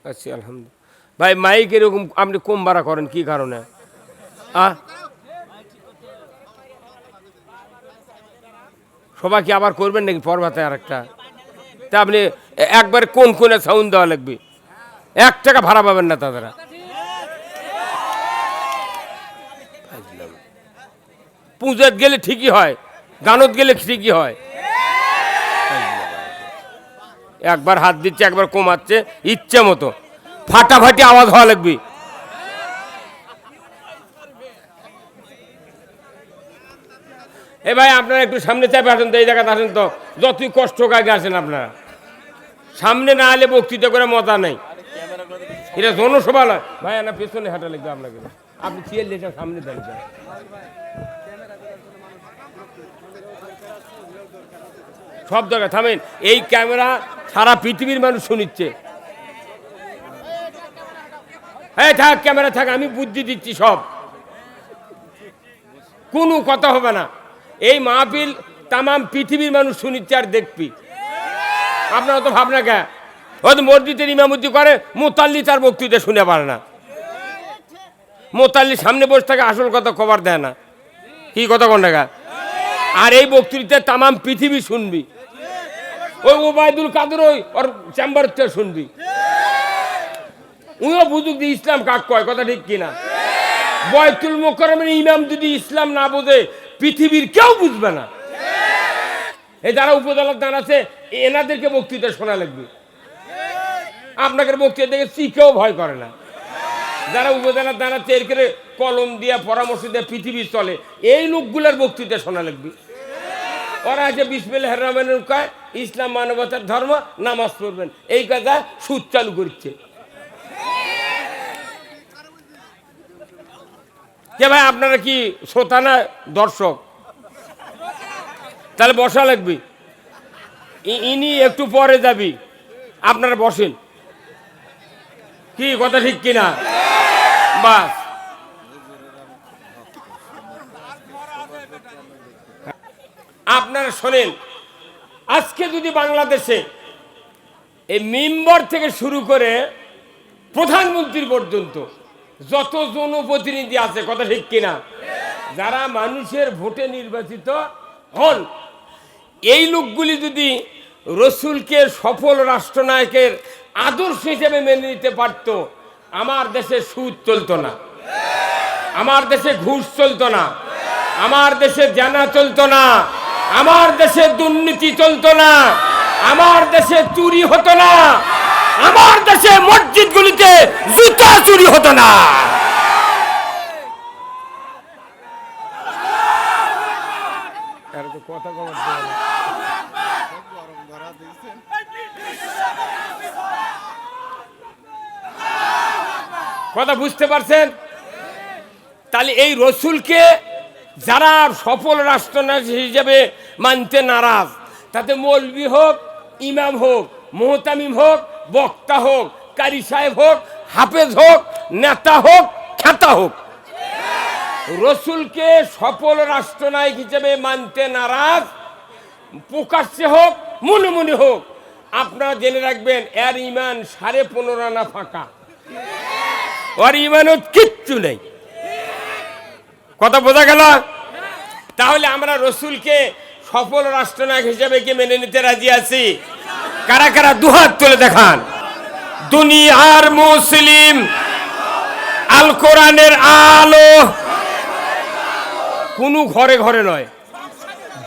আচ্ছা আলহামদুলিল্লাহ। ভাই মাইক এরকম আপনি কম ভাড়া করেন কি কারণে? সবাই কি আবার করবেন নাকি পরবাতে আর একটা? তা আপনি একবার কোন কোনে সাউন্ড দেওয়া লাগবে, 1 টাকা ভাড়া পাবেন না তারা। পূজাত গেলে ঠিকই হয়, গানত গেলে ঠিকই হয়। একবার হাত দিচ্ছে একবার কমাচ্ছে ইচ্ছে মতো, ফাটাফাটি আওয়াজ হওয়া লাগবে। এ ভাই আপনারা একটু সামনে চাপে আসেন তো, এই জায়গাতে আসেন তো, যতই কষ্ট কাজে আসেন আপনারা। সামনে না এলে বক্তৃতা করে মজা নেই, এটা জনসভা নয়। ভাই না পেছনে হাঁটা লাগবে আপনাকে, আপনি চেয়ার লেখা সামনে দাঁড়িয়ে। সব জায়গায় থামেন, এই ক্যামেরা সারা পৃথিবীর মানুষ শুনিচ্ছে। হ্যাঁ থাক, ক্যামেরা থাক, আমি বুদ্ধি দিচ্ছি সব, কোনো কথা হবে না। এই মাহফিল তামাম পৃথিবীর মানুষ শুনিচ্ছে আর দেখবি। আপনারা তো ভাবনা কে, হয়তো মসজিদের ইমামতি করে, মোতাল্লি তার বক্তৃতা শুনে পারে না। মোতাল্লি সামনে বসে থাকে, আসল কথা কভার দেয় না। কি কথা কোন টাকা? আর এই বক্তৃতা তামাম পৃথিবী শুনবি। ওই ওবায়দুল কাদের ওর চেম্বার শুনবি, উনিও বুঝুক যে ইসলাম কাক কয়, কথা ঠিক কিনা? বয়তুল মোকাররমের ইমাম যদি ইসলাম না বোঝে, পৃথিবীর কেউ বুঝবে না। এই যারা উপজেলার দান আছে, এনাদেরকে বক্তৃতা শোনা লাগবে। আপনাদের বক্তৃতা দেখে শিখেও ভয় করে না। যারা উপজেলার দান আছে, এর করে কলম দিয়া পরামর্শ দিয়ে পৃথিবী চলে, এই লোকগুলার বক্তৃতা শোনা লাগবে। ওরা আছে বিসমিল্লাহির রহমানির রহিম কয়, ইসলাম মানবতার ধর্ম, নামাজ পড়বেন, এই কথা সুদ চালু করছে। কে ভাই আপনারা কি শ্রোতা না দর্শক? তাহলে বসা লাগবে, ইনি একটু পরে যাবি, আপনারা বসেন। কি কথা ঠিক কিনা? বাস আপনারা শোনেন, আজকে যদি বাংলাদেশে এই মেম্বার থেকে শুরু করে প্রধানমন্ত্রী পর্যন্ত যত জনপ্রতিনিধি আছে, কথা ঠিক কিনা, যারা মানুষের ভোটে নির্বাচিত হন, এই লোকগুলি যদি রসুলকে সফল রাষ্ট্রনায়কের আদর্শ হিসেবে মেনে নিতে পারত, আমার দেশে সুদ চলতো না, আমার দেশে ঘুষ চলতো না, আমার দেশে জানা চলতো না, আমার দেশে দুর্নীতি চলতো না, আমার দেশে চুরি হতো না, আমার দেশে মসজিদগুলিতে জুতা চুরি হতো না। কথা বুঝতে পারছেন? তাহলে এই রসুলকে যারা সফল রাষ্ট্রনায়ক হিসেবে মানতে নারাজ, তাতে মৌলবি হোক, ইমাম হোক, মুহতামিম হোক, বক্তা হোক, কারি সাহেব হোক, হাফেজ হোক, নেতা হোক, খ্যাতা হোক, রসুলকে সফল রাষ্ট্রনায়ক হিসেবে মানতে নারাজ, প্রকাশ্যে হোক মনে মনে হোক, আপনারা জেনে রাখবেন এর ইমান 15.5 আনা ফাঁকা, ওর ইমানও কিচ্ছু নেই। কথা বোঝা গেল? তাহলে আমরা রসুলকে সফল রাষ্ট্রনায়ক হিসেবে কি মেনে নিতে রাজি আছি? কারা কারা দুহাত তুলে দেখান। দুনিয়ার মুসলিম, আল কোরআনের আলো, কোন ঘরে ঘরে নয়,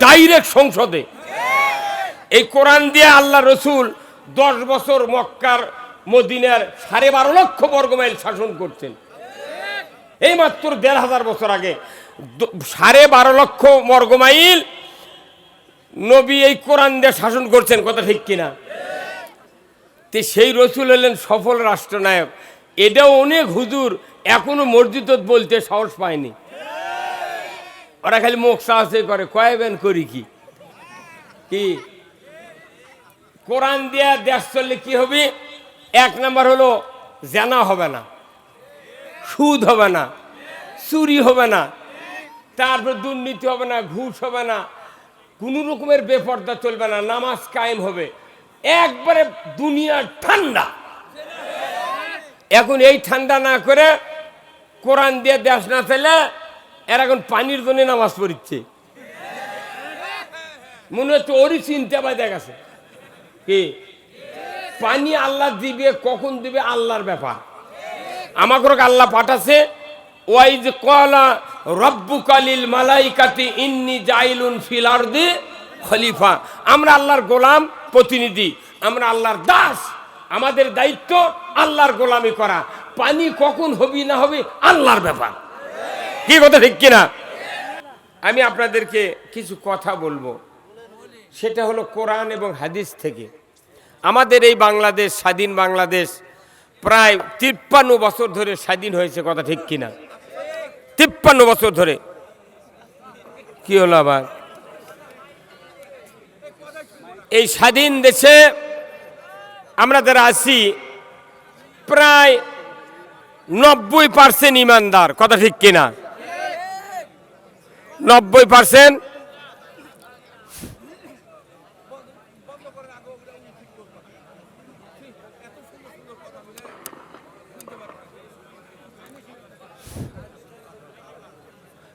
ডাইরেক্ট সংসদে। এই কোরআন দিয়ে আল্লাহ রসুল 10 বছর মক্কার মদিনার 12.5 লক্ষ বর্গমাইল শাসন করছেন। এই মাত্র 1500 বছর আগে 12.5 লক্ষ বর্গমাইল নবী এই কোরআন দিয়ে শাসন করছেন, কথা ঠিক কিনা? তো সেই রসুল হলেন সফল রাষ্ট্রনায়ক। এটাও অনেক হুজুর এখনো মসজিদ বলতে সাহস পায়নি, ওরা খালি মুখ সাহসে করে, কয়েবেন করি কি কি কোরআন দিয়া দেশ চললে কি হবে? 1 নাম্বার হলো জানা হবে না, সুদ হবে না, চুরি হবে না, তারপর দুর্নীতি হবে না, ঘুষ হবে না, কোনো রকমের বেপর্দা চলবে না, নামাজ কায়েম হবে। একবারে দুনিয়া ঠান্ডা। এখন এই ঠান্ডা না করে কোরআন দিয়ে দেশ না চাইলে এর এখন পানির জন্য নামাজ পড়িচ্ছে। মনে হচ্ছে ওরই চিন্তা বাইরে গেছে কি পানি আল্লাহ দিবে কখন দিবে আল্লাহর ব্যাপার। আমাকে আল্লাহ পাঠাছে ওই যে কলা রব্বুকালিল মালাইকাতি ইন্নি জাইলুন ফিল আরদি খলিফা। আমরা আল্লাহর গোলাম প্রতিনিধি, আমরা আল্লাহর দাস, আমাদের দায়িত্ব আল্লাহর গোলামি করা। পানি কখন হবে না হবে আল্লাহর ব্যাপার। কি কথা ঠিক কিনা? আমি আপনাদেরকে কিছু কথা বলবো, সেটা হলো কোরআন এবং হাদিস থেকে। আমাদের এই বাংলাদেশ, স্বাধীন বাংলাদেশ প্রায় 53 বছর ধরে স্বাধীন হয়েছে, কথা ঠিক কিনা? 53 বছর ধরে। কি হলো আবার? এই স্বাধীন দেশে আমরা যারা আছি প্রায় 90% ইমানদার, কথা ঠিক কিনা? 90%।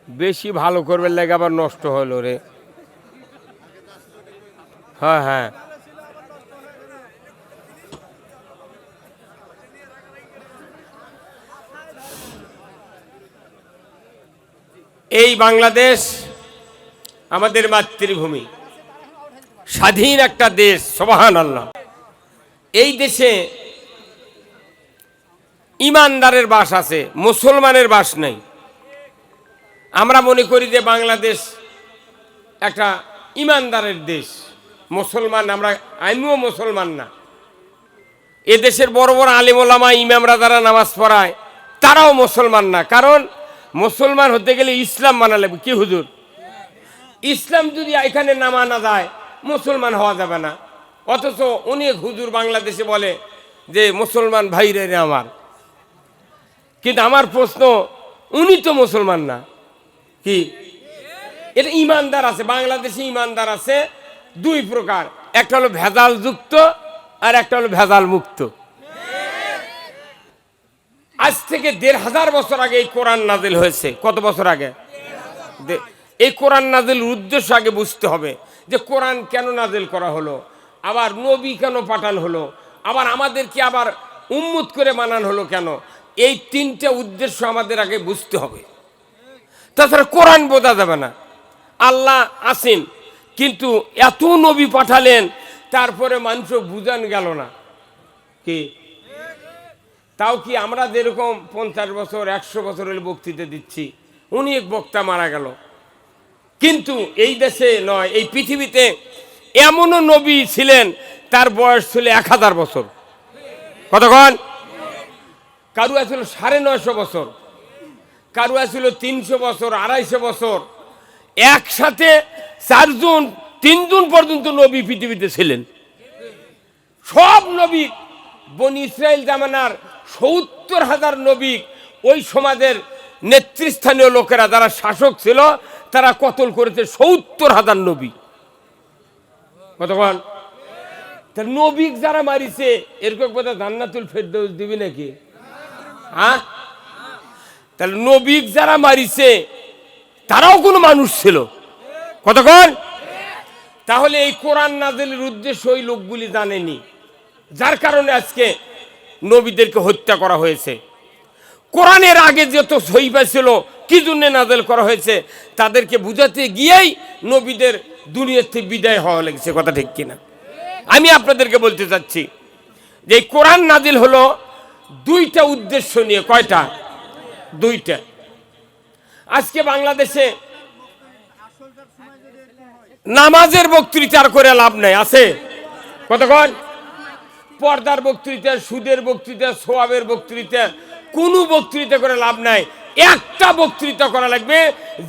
বেশি ভালো করবে লাগে আবার নষ্ট হলো রে। হ্যাঁ হ্যাঁ, এই বাংলাদেশ আমাদের মাতৃভূমি, স্বাধীন একটা দেশ, সুবহানাল্লাহ। এই দেশে ইমানদারের বাস আছে, মুসলমানের বাস নেই। আমরা মনে করি যে বাংলাদেশ একটা ইমানদারের দেশ, মুসলমান আমরা, আমিও মুসলমান না। এ দেশের বড় বড় আলেম ওলামা ইমামরা যারা নামাজ পড়ায় তারাও মুসলমান না। কারণ মুসলমান হতে গেলে ইসলাম মানা লাগবে। কি হুজুর? ইসলাম যদি এখানে না মানা যায় মুসলমান হওয়া যাবে না। অথচ অনেক হুজুর বাংলাদেশে বলে যে মুসলমান ভাইরে আমার। কিন্তু আমার প্রশ্ন, উনি তো মুসলমান না। কি এটা ইমানদার আছে বাংলাদেশে? ইমানদার আছে দুই প্রকার, একটা হলো ভেজাল যুক্ত আর একটা হলো ভেজাল মুক্ত। আজ থেকে 1500 বছর আগে এই কোরআন নাজিল হয়েছে। কত বছর আগে? এই কোরআন নাজিল উদ্দেশ্য আগে বুঝতে হবে যে কোরআন কেন নাজিল করা হলো, আবার নবী কেন পাঠানো হলো, আবার আমাদেরকে আবার উম্মত করে মানানো হলো কেন। এই তিনটা উদ্দেশ্য আমাদের আগে বুঝতে হবে, তাছাড়া কোরআন বোঝা যাবে না। আল্লাহ আসেন কিন্তু এত নবী পাঠালেন, তারপরে মানুষ বুঝান গেল না। কি তাও কি আমরা যেরকম 50 বছর 100 বছরের বক্তৃতা দিচ্ছি, উনি এক বক্তা মারা গেল। কিন্তু এই দেশে নয়, এই পৃথিবীতে এমনও নবী ছিলেন তার বয়স ছিল 1000 বছর। কতক্ষণ? কারু ছিল 950 বছর, কারু ছিল 300 বছর, 250 বছর। একসাথে 4 জন 3 জন পর্যন্ত নবী পৃথিবীতে ছিলেন। সব নবী বনি ইসরাইল জামানার 70,000 নবী ওই সমাজের নেতৃস্থানীয় লোকেরা যারা শাসক ছিল তারা কতল করেছে 70,000 নবী। কতক্ষণ? নবী যারা মারিছে এরকম কথা জান্নাতুল ফেরদৌস দিবি নাকি? হ্যাঁ, তাহলে নবী যারা মারিছে তারাও কোনো মানুষ ছিল। কতক্ষণ? তাহলে এই কোরআন নাজিলের উদ্দেশ্য ওই লোকগুলি জানেনি, যার কারণে আজকে নবীদেরকে হত্যা করা হয়েছে। কোরআনের আগে যত সহিফা ছিল কি জন্য নাজিল করা হয়েছে তাদেরকে বুঝাতে গিয়েই নবীদের দুনিয়া থেকে বিদায় হওয়া লেগেছে। কথা ঠিক কিনা? আমি আপনাদেরকে বলতে চাচ্ছি যে কোরআন নাজিল হলো দুইটা উদ্দেশ্য নিয়ে। কয়টা? দুইটা। আজকে বাংলাদেশে নামাজের বক্তৃতা করে লাভ নাই, আছে? কতক্ষণ? পর্দার বক্তৃতা, সুদের বক্তৃতা, সোয়াবের বক্তৃতা, কোনো বক্তৃতা করে লাভ নাই। একটা বক্তৃতা করা লাগবে,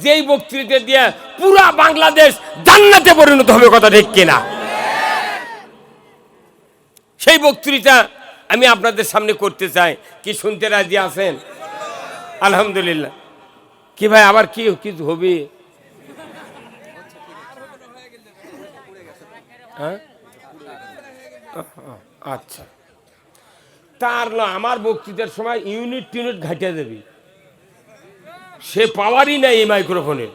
যেই বক্তৃতা দিয়ে পুরা বাংলাদেশ জান্নাতে পরিণত হবে। কথা ঠিক কিনা? সেই বক্তৃতা আমি আপনাদের সামনে করতে চাই। কি শুনতে রাজি আছেন? আলহামদুলিল্লাহ। কি ভাই আবার কি কিছু হবে? হ্যাঁ, আচ্ছা, তার না আমার বক্তৃতার সময় ইউনিট টিউনিট ঘাটিয়ে দেবে, সে পাওয়ারই নাই এই মাইক্রোফোনে।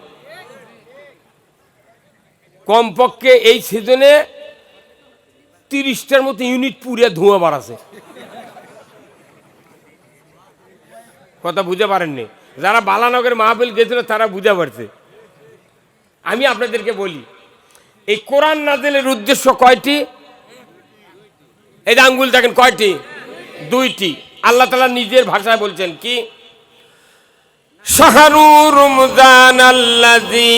কমপক্ষে এই সিজনে 30টার মতো ইউনিট পুড়ে ধোঁয়া বাড়াছে। কথা বুঝে পারেননি, যারা বালানগরের মাহফিল গেছিল তারা বুঝে পারছে। আমি আপনাদেরকে বলি, এই কোরআন নাজিলের উদ্দেশ্য কয়টি? এই আঙ্গুল দেখেন কয়টি? 2টি। আল্লাহ তাআলা নিজের ভাষায় বলছেন কি? শাহরু রমজান আল্লাযী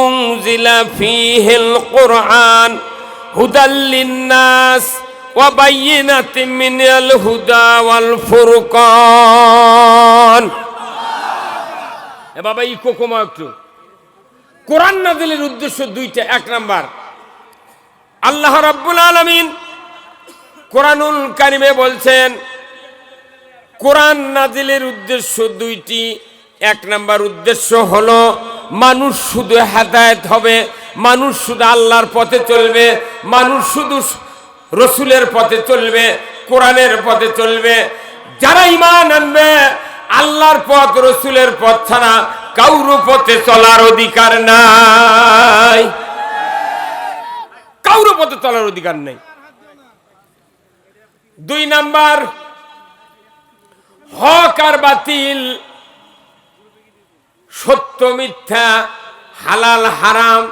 উনজিলা ফীহিল কুরআন হুদাল লিন-নাস ওয়া বায়িনাতিন মিনাল হুদা ওয়াল ফুরকান। এ বাবা ইকো কমা একটু। কোরআন নাজিলের উদ্দেশ্য 2টা। 1 নাম্বার, আল্লাহ রাব্বুল আলামিন কোরআনুল কারিমে বলছেন কোরআন নাজিলের উদ্দেশ্য 2টি। 1 নাম্বার উদ্দেশ্য হলো মানুষ শুধু হেদায়েত হবে, মানুষ শুধু আল্লাহর পথে চলবে, মানুষ শুধু রসুলের পথে চলবে, কোরআনের পথে চলবে। যারা ঈমান আনবে, আল্লাহর পথ রসুলের পথ ছাড়া কারো পথে চলার অধিকার নাই, কারো পথে চলার অধিকার নেই। 2 নাম্বার, হক আর বাতিল, সত্য মিথ্যা, হালাল হারাম,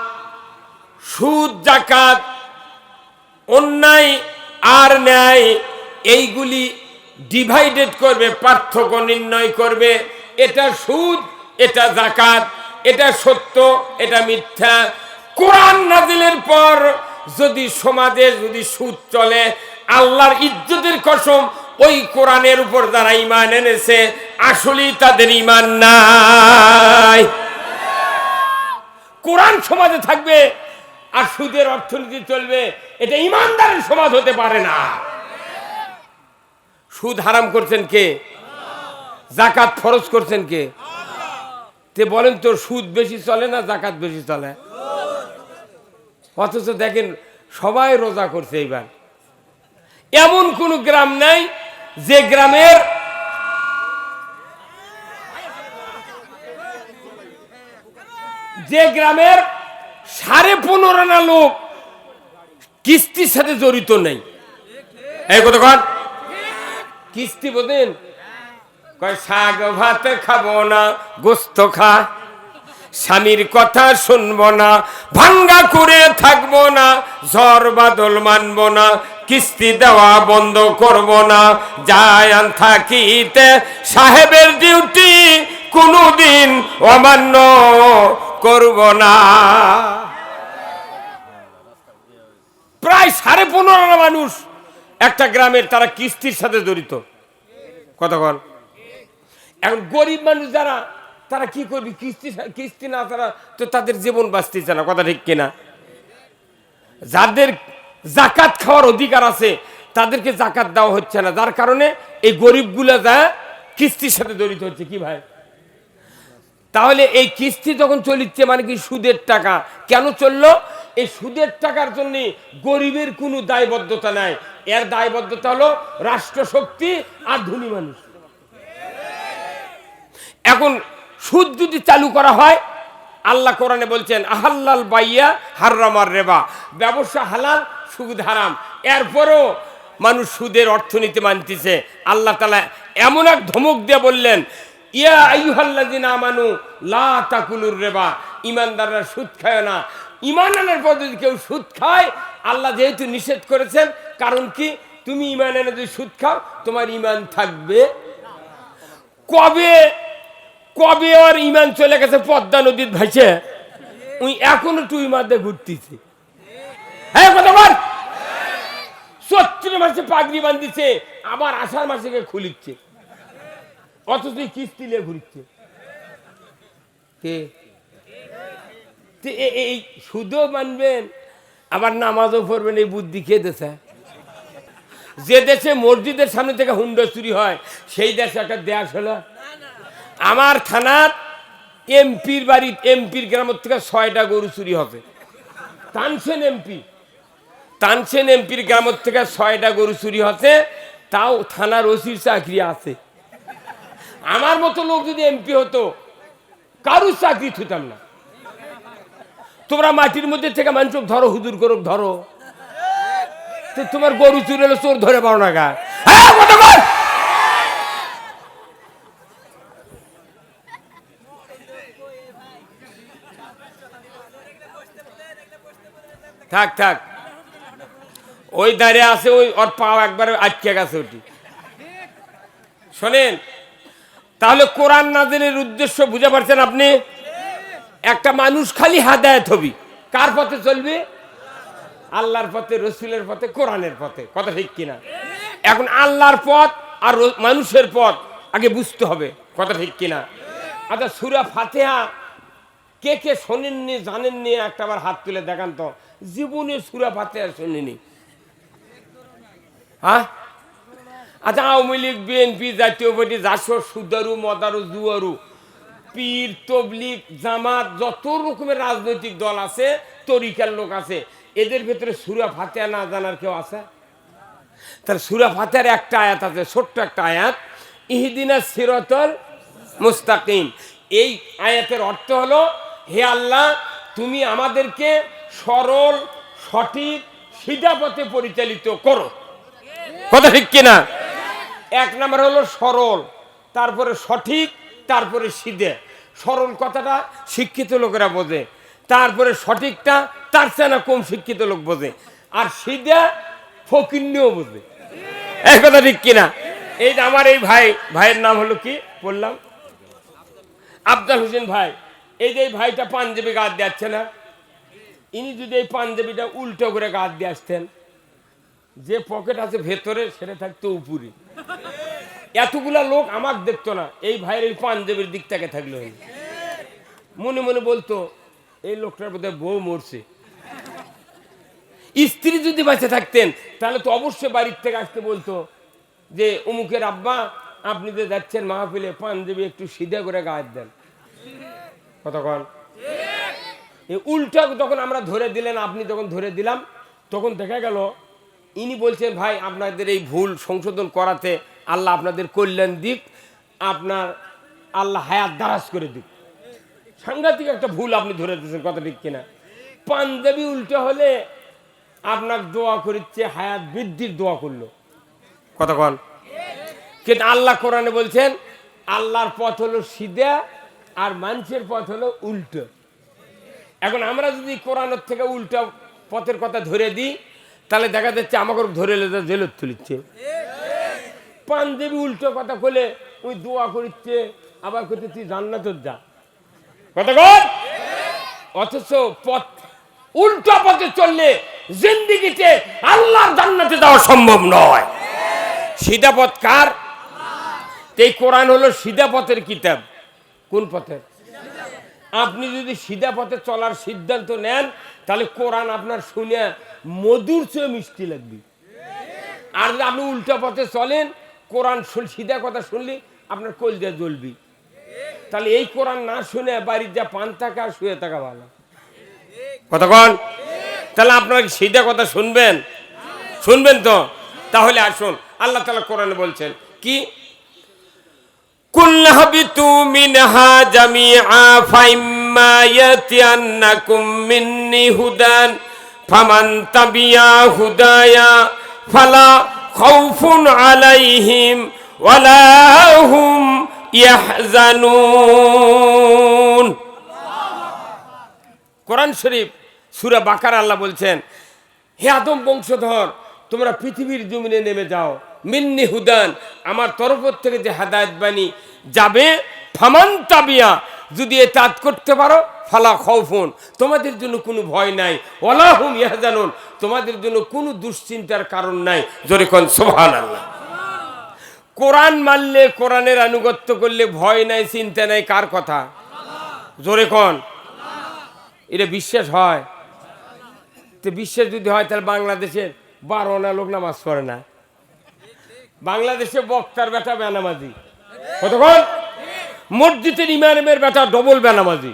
সুদ যাকাত, অন্যায় আর ন্যায়, এইগুলি ডিভাইডেড করবে, পার্থক্য নির্ণয় করবে। এটা সুদ, এটা যাকাত, এটা সত্য, এটা মিথ্যা। কোরআন নাজিলের পর যদি সমাজে যদি সুদ চলে, আল্লাহর ইজ্জতের কসম, ওই কোরআনের উপর যারা ঈমান এনেছে আসলেই তাদের ঈমান নাই। কোরআন সমাজে থাকবে আর সুদের অর্থনীতি চলবে, এটা ঈমানদারের সমাজ হতে পারে না। সুদ হারাম করছেন কে? যাকাত ফরজ করছেন কে? তে বলেন তো, সুদ বেশি চলে না যাকাত বেশি চলে? অথচ দেখেন সবাই রোজা করছে। এইবার এমন কোন গ্রাম নাই যে গ্রামের $15.5 আনা লোক কিস্তির সাথে জড়িত নেই। এই কথা কন, কিস্তি বোঝেন? কয় শাক ভাত খাবো না, গোস্ত খা, স্বামীর কথা শুনবো না, ভাঙ্গা করে থাকবো না, ঝড় বাদল মানবো না, কিস্তি দেওয়া বন্ধ করব না, জায়ান থাকিতে সাহেবের ডিউটি কোনদিন অমান্য করব না। প্রায় 15.5 আনা মানুষ একটা গ্রামের, তারা কিস্তির সাথে জড়িত। কতক্ষণ? এখন গরিব মানুষ যারা, তারা কি করবে? কিস্তি না তারা তো তাদের জীবন বাঁচতেছে না। কথা ঠিক কিনা? যাদের যাকাত খাওয়ার অধিকার আছে তাদেরকে যাকাত দেওয়া হচ্ছে না, যার কারণে এই গরিবগুলা যা কিস্তির সাথে জড়িত হচ্ছে। কি ভাই? তাহলে এই কিস্তি যখন চলিচ্ছে, মানে কি সুদের টাকা কেন চললো? এই সুদের টাকার জন্য গরিবের কোনো দায়বদ্ধতা নাই, এর দায়বদ্ধতা হলো রাষ্ট্রশক্তি আর ধনী মানুষ। এখন সুদ যদি চালু করা হয়, আল্লাহ কোরআনে বলছেন আহাল্লাল বাইয়া হারামার রেবা, ব্যবসা হালাল সুদ হারাম। এরপরও মানুষ সুদের অর্থনীতি মানতেছে। আল্লাহ তাআলা এমন এক ধমক দিয়ে বললেন, ইয়া আইয়ুহাল্লাযিনা আমানু লা তাকুলুর রিবা, ঈমানদাররা সুদ খায় না। ঈমান আনার পর যদি কেউ সুদ খায়, আল্লাহ যেহেতু নিষেধ করেছেন, কারণ কি? তুমি ঈমান এনে যদি সুদ খাও, তোমার ঈমান থাকবে। কবে কবে আর ঈমান চলে গেছে পদ্মা নদীর ভাইসে, উনি এখনো তুই মাঝে ঘুরতেছে। হ্যাঁ কথা বল। চৈত্র মাসে পাগড়ি বান্ধিছে, আবার আষাঢ় মাসে খুলিচ্ছে, অথচ কিস্তি নিয়ে ঘুরছে। কে? এই সুদও মানবেন, আবার নামাজও পড়বেন, এই বুদ্ধি কে দেশে? যে দেশে মসজিদের সামনে থেকে হুন্ডা চুরি হয়, সেই দেশে একটা দেশ হলো। আমার থানার এমপির বাড়ি, এমপির গ্রামের থেকে 6টা গরু চুরি হবে। টানছেন এমপি, তানসেন এমপির গ্রামের থেকে 6টা গরু চুরি হচ্ছে, তাও থানার ওসির চাকরি আছে। আমার মতো লোক যদি এমপি হতো, কারুর চাকরি থুতাম না। তোমরা মাটির মধ্যে থেকে মানুষ ধরো, হুজুর করুক ধরো, তোমার গরু চুরি হলে চোর ধরে পাও না গা। থাক থাক, ওই দাঁড়িয়ে আছে, ওই ওর পাও একবারে আটকে গেছে ওটি। শোনেন, তাহলে কোরআন নাযিলের উদ্দেশ্য বুঝে পারছেন আপনি? একটা মানুষ খালি হেদায়েত হবি, কার পথে চলবে? আল্লাহর পথে, রসুলের পথে, কোরআনের পথে। কথা ঠিক কিনা? এখন আল্লাহর পথ আর মানুষের পথ আগে বুঝতে হবে। কথা ঠিক কিনা? আচ্ছা, সূরা ফাতিহা কে কে শোনেননি, জানেননি? একটা বার হাত তুলে দেখান তো, জীবনে সূরা ফাতিহা শোনেনি। হ্যাঁ? আচ্ছা, আওয়ামী লীগ, বিএনপি, জাতীয় পার্টি, জাসদ, সুদারু, মদারু, জুয়ারু, পীর, তবলিগ, জামাত, যত রকমের রাজনৈতিক দল আছে, তরিকার লোক আছে, এদের ভেতরে সূরা ফাতিহা না জানার কেউ আছে? তাহলে সূরা ফাতিহার একটা আয়াত আছে, ছোট্ট একটা আয়াত, ইহদিনাস সিরাতাল মুস্তাকিম। এই আয়াতের অর্থ হলো, হে আল্লাহ, তুমি আমাদেরকে সরল, সঠিক, সিধা পথে পরিচালিত করো। কথা ঠিক কিনা? এক নাম্বার হলো সরল, তারপরে সঠিক, তারপরে সিধে। সরল কথাটা শিক্ষিত লোকেরা বোঝে, তারপরে সঠিকটা তার চেয়ে না কম শিক্ষিত লোক বোঝে, আর সিধে ফকিন্নিও বোঝে। এই কথা ঠিক কিনা? এই আমার এই ভাইয়ের নাম হলো কি বললাম? আফজাল হোসেন ভাই। এই যে এই ভাইটা পাঞ্জাবি গাছ দিচ্ছে না, ইনি যদি এই পাঞ্জাবিটা উল্টো করে গাছ দিয়ে আসতেন, যে পকেট আছে ভেতরে সেটা থাকতো উপরে, এতগুলা লোক আমার দেখতো না। এই ভাইয়ের এই পাঞ্জাবির দিক থেকে থাকলো, মনে মনে বলতো এই লোকটার বোধহয় বউ মরছে। স্ত্রী যদি বেঁচে থাকতেন তাহলে তো অবশ্যই বাড়ির থেকে আসতে বলতো যে অমুকের আব্বা, আপনি যে যাচ্ছেন মাহফিলে, পাঞ্জাবি একটু সিধা করে গায়ে দেন। কতক্ষণ উল্টা তখন আমরা ধরে দিলেন, আপনি তখন ধরে দিলাম, তখন দেখা গেল ইনি বলছেন, ভাই আপনাদের এই ভুল সংশোধন করাতে আল্লাহ আপনাদের কল্যাণ দিক, আপনার আল্লাহ হায়াত দারাজ করে দিক। সাংঘাতিক একটা ভুল আপনি ধরে দিয়েছেন। কথা ঠিক কিনা? পাঞ্জাবি উল্টা হলে আপনার দোয়া করিচ্ছে, হায়াত বৃদ্ধির দোয়া করলো। কতক্ষণ? কিন্তু আল্লাহ কোরআনে বলছেন আল্লাহর পথ হলো সিধা আর মানুষের পথ হলো উল্টো। এখন আমরা যদি কোরআনের থেকে উল্টা পথের কথা ধরে দিই, তাহলে দেখা যাচ্ছে আমাকে ধরে জেলত তুলিচ্ছে। পাঞ্জাবি উল্টো কথা বলে ওই দোয়া করিচ্ছে, আবার করতে তুই জান্নাতে যা। কতক্ষণ? অথচ পথ উল্টো পথে চললে জিন্দেগিতে আল্লাহর জান্নাতে যাওয়া সম্ভব নয়। সিধা পথ কার? এই কোরআন হলো সিধা পথের কিতাব। কোন পথের? আপনি যদি সিধা পথে চলার সিদ্ধান্ত নেন, তাহলে কোরআন আপনার শুনে মধুর চেয়ে মিষ্টি লাগবে। আর যদি আপনি উল্টা পথে চলেন, কোরআন সিধা কথা শুনলে আপনার কলজা জ্বলবি। তাহলে এই কোরআন না শুনে বাড়ির যা পান থাকা, শুয়ে থাকা ভালো। কতক্ষণ? তাহলে আপনারা সিধা কথা শুনবেন? শুনবেন তো? তাহলে আসুন, আল্লাহ তাআলা কোরআনে বলছেন কি, কুল হাবিতু মিনহা জামিআ ফাইম্মা ইয়াতিয়ান্নাকুম মিন্নি হুদান ফামান তাবিয়া হুদায়া ফালা খাউফুন আলাইহিম ওয়ালা হুম ইয়াহজানুন। কোরআন শরীফ সূরা বাকারা আল্লাহ বলছেন, হে আদম বংশধর, তোমরা পৃথিবীর জমিনে নেমে যাও, মিন্নি হুদান, আমার তরফ থেকে যে হেদায়েত বাণী যাবে, ফামান তাবিয়া, যদি এতাত করতে পারো, ফালা খাউফুন, তোমাদের জন্য কোনো ভয় নাই, ওয়ালা হুম ইয়াহজানুন, তোমাদের জন্য কোনো দুশ্চিন্তার কারণ নাই। জোরে কোন সুবহানাল্লাহ। কোরআন মানলে, কোরআনের আনুগত্য করলে ভয় নাই, চিন্তা নাই, কার কথা? জোরে কোন। এটা বিশ্বাস হয়? তো বিশ্বাস যদি হয়, তাহলে বাংলাদেশের 12 আনা লোক নামাজ পড়ে না। বাংলাদেশে বক্তার বেটা বেনামাজি। কতক্ষণ? মসজিদের ইমামের বেটা ডবল বেনামাজি,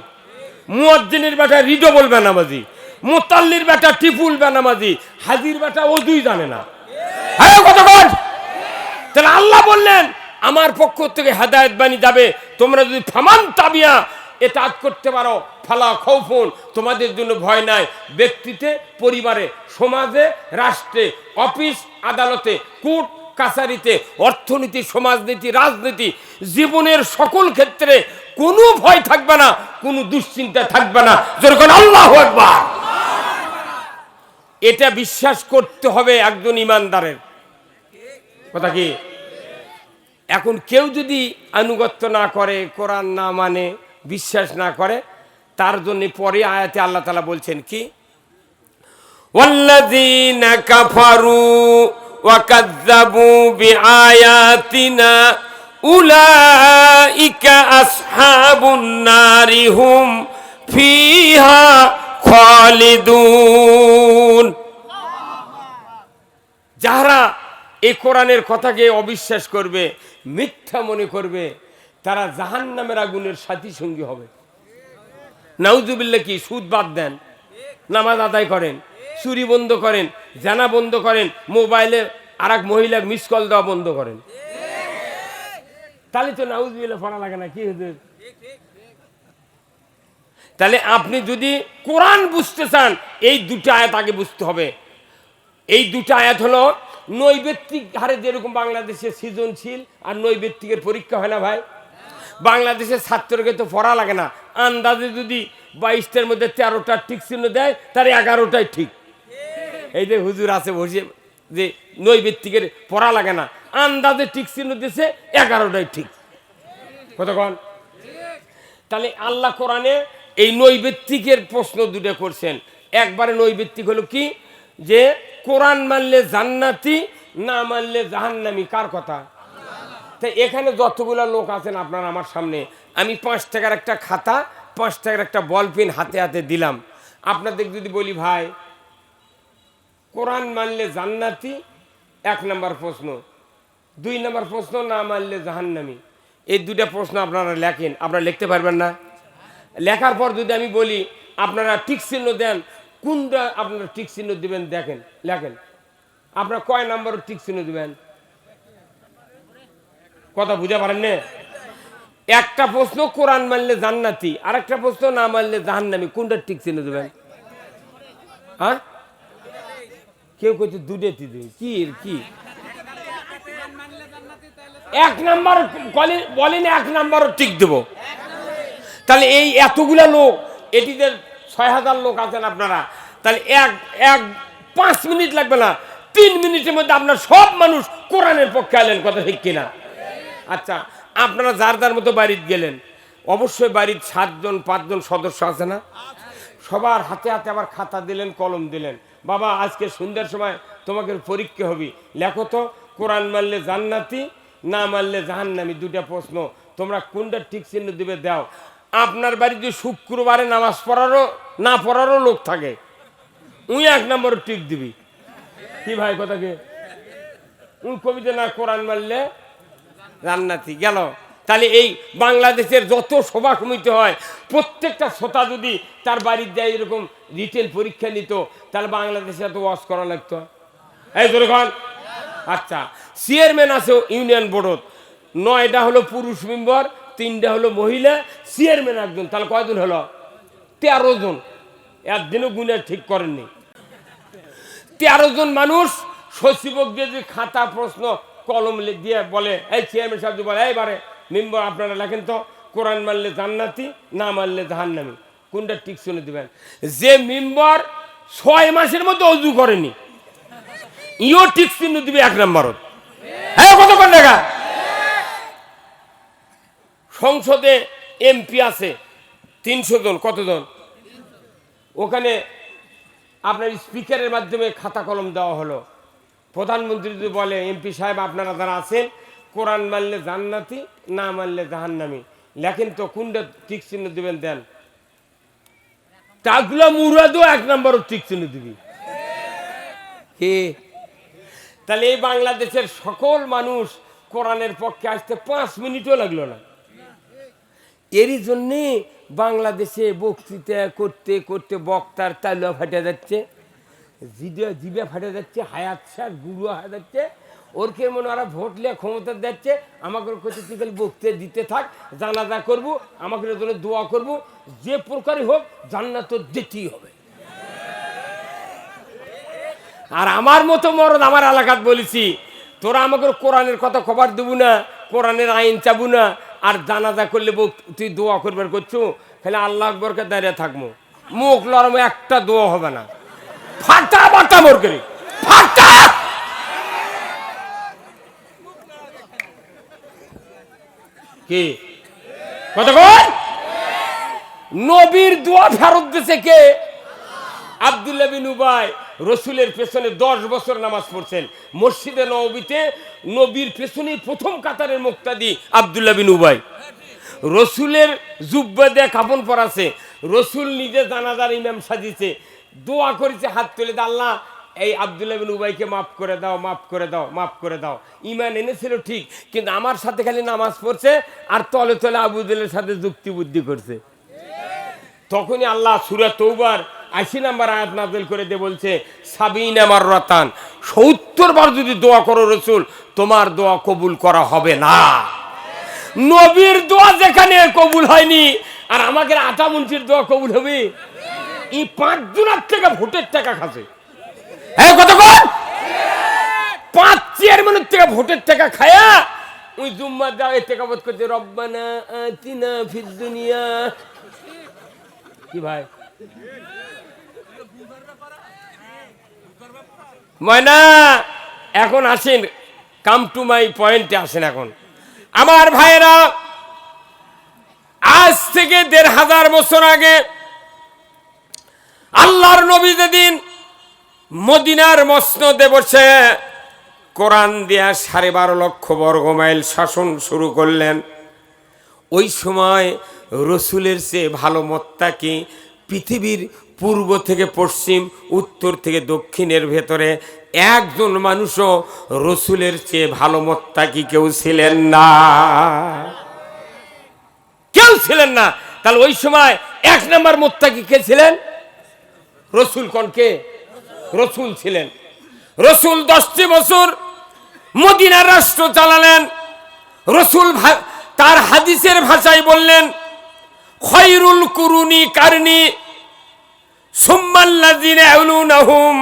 মুয়াজ্জিনের বেটা রিডবল বেনামাজি, মোতাল্লির বেটা টিপুল বেনামাজি, হাজির বেটা অজুই জানে না। হ্যাঁ কতক্ষণ? তাহলে আল্লাহ বললেন আমার পক্ষ থেকে হেদায়েত বাণী যাবে, তোমরা যদি ফামান তাবিয়া এতাত করতে পারো ফালা খৌফুন, তোমাদের জন্য ভয় নাই। ব্যক্তিতে, পরিবারে, সমাজে, রাষ্ট্রে, অফিস আদালতে, কোর্ট কাছারিতে, অর্থনীতি, সমাজনীতি, রাজনীতি, জীবনের সকল ক্ষেত্রে কোনো ভয় থাকবে না, কোনো দুশ্চিন্তা থাকবে না। যেরকম আল্লাহু আকবার, এটা বিশ্বাস করতে হবে একজন ইমানদারের কথা। কি এখন কেউ যদি আনুগত্য না করে, কোরআন না মানে, বিশ্বাস না করে, তার জন্য পরে আয়াতে আল্লাহ তাআলা বলছেন কি, ওয়াল্লাযীনা কাফারু ওয়া কাযযাবু বিআয়াতিনা উলাইকা আসহাবুন নারি হুম ফিহা খালিদুন। যারা এই কোরআনের কথাকে অবিশ্বাস করবে, মিথ্যা মনে করবে, তারা জাহান্নামের আগুনের সাথী সঙ্গী হবে। নাউজুবিল্লাহ। কি সুদ বাদ দেন, নামাজ আদায় করেন, চুরি বন্ধ করেন, জানা বন্ধ করেন, মোবাইলে আর এক মহিলার মিস কল দেওয়া বন্ধ করেন, তাহলে তো নাউজুবিল্লাহ পড়া লাগে না। কি হুজুর? তাহলে আপনি যদি কোরআন বুঝতে চান, এই দুটো আয়াত আগে বুঝতে হবে। এই দুটো আয়াত হলো নৈবেত্তিক হারে, যেরকম বাংলাদেশে সৃজনশীল আর নৈবেত্তিকের পরীক্ষা হয় না ভাই, বাংলাদেশের ছাত্রকে তো পড়া লাগে না, আন্দাজে যদি 22টার মধ্যে 13টা ঠিক চিহ্ন দেয়, তার 11টাই ঠিক। এই যে হুজুর আছে বসে, যে নৈবেত্তিকের পড়া লাগে না, আন্দাজে ঠিক চিহ্ন দিয়েছে, 11টাই ঠিক। কতক্ষণ? তাহলে আল্লাহ কোরআনে এই নৈবেত্তিকের প্রশ্ন দুটো করছেন। একবারে নৈবেত্তিক হলো কি, যে কোরআন মানলে জান্নাতি, না মানলে জাহান্নামি। কার কথা? তাই এখানে যতগুলো লোক আছেন আপনারা আমার সামনে, আমি 5 টাকার একটা খাতা, 5 টাকার একটা বল পেন হাতে হাতে দিলাম। আপনাদের যদি বলি ভাই কোরআন মানলে জান্নাতি 1 নম্বর প্রশ্ন, 2 নম্বর প্রশ্ন না মানলে জাহান্নামি, এই দুটা প্রশ্ন আপনারা লেখেন। আপনারা লিখতে পারবেন না? লেখার পর যদি আমি বলি আপনারা টিক চিহ্ন দেন, কোনটা আপনারা টিক চিহ্ন দিবেন দেখেন, লেখেন। আপনারা কয় নম্বরের টিক চিহ্ন দিবেন? কথা বুঝতে পারেন না? একটা প্রশ্ন কোরআন মানলে জান্নাতি, আর একটা প্রশ্ন না মানলে জাহান্নামী, কোনটা ঠিক চিহ্ন দেবেন? হ্যাঁ, কেউ কইতে দুটেতে দেবে। কি কি 1 নাম্বার বলেন, 1 নাম্বারও ঠিক দেব। তাহলে এই এতগুলা লোক, এটিদের 6000 লোক আছেন আপনারা, তাহলে 5 মিনিট লাগবে না, 3 মিনিটের মধ্যে আপনার সব মানুষ কোরআনের পক্ষে আলেন। কথা ঠিক কিনা? আচ্ছা, আপনারা যার যার মতো বাড়িতে গেলেন, অবশ্যই বাড়ির 7 জন 5 জন সদস্য আছে না? সবার হাতে হাতে আবার খাতা দিলেন, কলম দিলেন। বাবা আজকে সন্ধ্যার সময় তোমাকে পরীক্ষা হবে, লেখো তো কোরআন মানলে জান্নাতি, না মানলে জাহান্নামী, 2টা প্রশ্ন, তোমরা কোনটা ঠিক চিহ্ন দিবে দাও। আপনার বাড়িতে শুক্রবারে নামাজ পড়ারও না পড়ারও লোক থাকে, উই 1 নম্বর টিক দিবি। কি ভাই কথাকে? উই কবিতা না কোরআন মানলে জান্নাতি গেল। তাহলে এই বাংলাদেশের যত সভা সমিতি হয়, প্রত্যেকটা শ্রোতা যদি তার বাড়ির যায় এরকম রিটেল পরীক্ষা নিত, তাহলে বাংলাদেশে এত ওয়াজ করা লাগতো। এই ধরুন, আচ্ছা, চেয়ারম্যান আছে ইউনিয়ন বোর্ডত, 9টা হলো পুরুষ মেম্বার, 3টা হলো মহিলা, চেয়ারম্যান একজন, তাহলে কয়জন হলো? 13 জন। একদিনও গুণে ঠিক করেননি। 13 জন মানুষ সচিবক দিয়ে যে খাতা প্রশ্ন কলম দিয়ে বলে, এই চেয়ারম্যান সাহেব বলে, এইবারে মেম্বার আপনারা লেখেন তো কোরআন মানলে জান্নাতি, না মানলে জাহান্নামী, কোনটা ঠিক শুনে দিবেন। যে মেম্বার 6 মাসের মধ্যে অজু করেনি, ইও ঠিক চিহ্ন দিবে 1 নম্বরত। হ্যাঁ কতক্ষণ দেখা? সংসদে এমপি আছে 300 জন, কতজন? ওখানে আপনার স্পিকারের মাধ্যমে খাতা কলম দেওয়া হলো। প্রধানমন্ত্রী যদি বলে, এমপি সাহেব আপনারা যারা আছেন কোরআন মানলে জান্নাতি, না মানলে জাহান্নামী, লেখেন তো কোনটা ঠিক চিহ্ন দিবেন দেন। তাগুলা মুরাদও 1 নম্বরও ঠিক চিহ্ন দিবি। কি? তাহলে এই বাংলাদেশের সকল মানুষ কোরআনের পক্ষে আসতে 5 মিনিটও লাগলো না। এরই জন্যে বাংলাদেশে বক্তৃতা করতে করতে বক্তার তালুয়া ফাটে যাচ্ছে, জিভে ফাটে যাচ্ছে, হায়াত শ্বাস গুঁড়ো হয়ে যাচ্ছে। ওরকে মনে ওরা ভোট নিয়ে ক্ষমতা দিচ্ছে, আমাকে করতে তুই খালি বক্তৃতা দিতে থাক, জানাজা করবো, আমাকে জন্য দোয়া করবো, যে প্রকারই হোক জান্নাত তো দিতেই হবে। আর আমার মতো মরদ আমার এলাকাত বলেছি, তোরা আমাকে কোরআনের কথা খবর দেবো না, কোরআনের আইন চাবো না, আর জানাজা করলে তুই দোয়া করবার করছো, খালি আল্লাহ আকবরকে দাঁড়িয়ে থাকবো, মুখ লড়ামো, একটা দোয়া হবে না, ফাটা বাটা মোর করে ফাটা। কি কথা কর? নবীর দোয়া ফেরত দিয়েছে কে? আব্দুল্লাহ বিন উবাই রসুলের পেছনে 10 বছর নামাজ পড়ছেন মসজিদে নববীতে, নবীর পেছনে প্রথম কাতারের মুক্তাদি আব্দুল্লাহ বিন উবাই। রসুলের জুব্বা দিয়ে কাপড় পরাছে, রসুল নিজে জানাজার ইমাম সাজিয়েছে, দোয়া করেছে হাত তুলে, আল্লাহ এই আব্দুল্লাহ বিন উবাইকে মাফ করে দাও, মাফ করে দাও, মাফ করে দাও। ইমান এনেছিল ঠিক, কিন্তু আমার সাথে খালি নামাজ পড়ছে আর তলে তলে আবুদুলের সাথে যুক্তি বুদ্ধি করছে। তখনই আল্লাহ সূরা তৌবার 80 নম্বর আয়াত নাযিল করে দিয়ে বলছে, 70 মাররাতান, 70 বার যদি দোয়া করো রসুল, তোমার দোয়া কবুল করা হবে না। নবীর দোয়া যেখানে কবুল হয়নি, আর আমাকে 8 মুন্সির দোয়া কবুল হবে? এই 5 জনের থেকে ভোটের টাকা খাচ্ছে। হ্যাঁ কত কর? 5 চেয়ারম্যানের থেকে ভোটের টাকা খায়া ওই জুম্মার দাওয়াত থেকে বোধ করছে, রব্বানা আতিনা ফিদ দুনিয়া। কি ভাই ময়না, এখন আসেন, কাম টু মাই পয়েন্টে আসেন। এখন আমার ভাইয়েরা, আজ থেকে 1500 বছর আগে আল্লাহর নবী যেদিন মদিনার মসনদে বসে কোরআন দিয়া 12.5 লক্ষ বর্গমাইল শাসন শুরু করলেন, ওই সময় রসুলের চেয়ে ভালো মোত্তাকি পৃথিবীর পূর্ব থেকে পশ্চিম, উত্তর থেকে দক্ষিণের ভেতরে একজন মানুষও রসুলের চেয়ে ভালো মোত্তাকি কেউ ছিলেন না, কেউ ছিলেন না। তাহলে ওই সময় 1 নম্বর মোত্তাকি কে ছিলেন? রসুল। কোনকে? রসুল ছিলেন। রসুল 10টি বছর মদিনার রাষ্ট্র চালালেন। রসুল তার হাদিসের ভাষায় বললেন, খয়রুল কুরুনি কারনি সুম্মাল্লাযিনা ইয়ালুনাহুম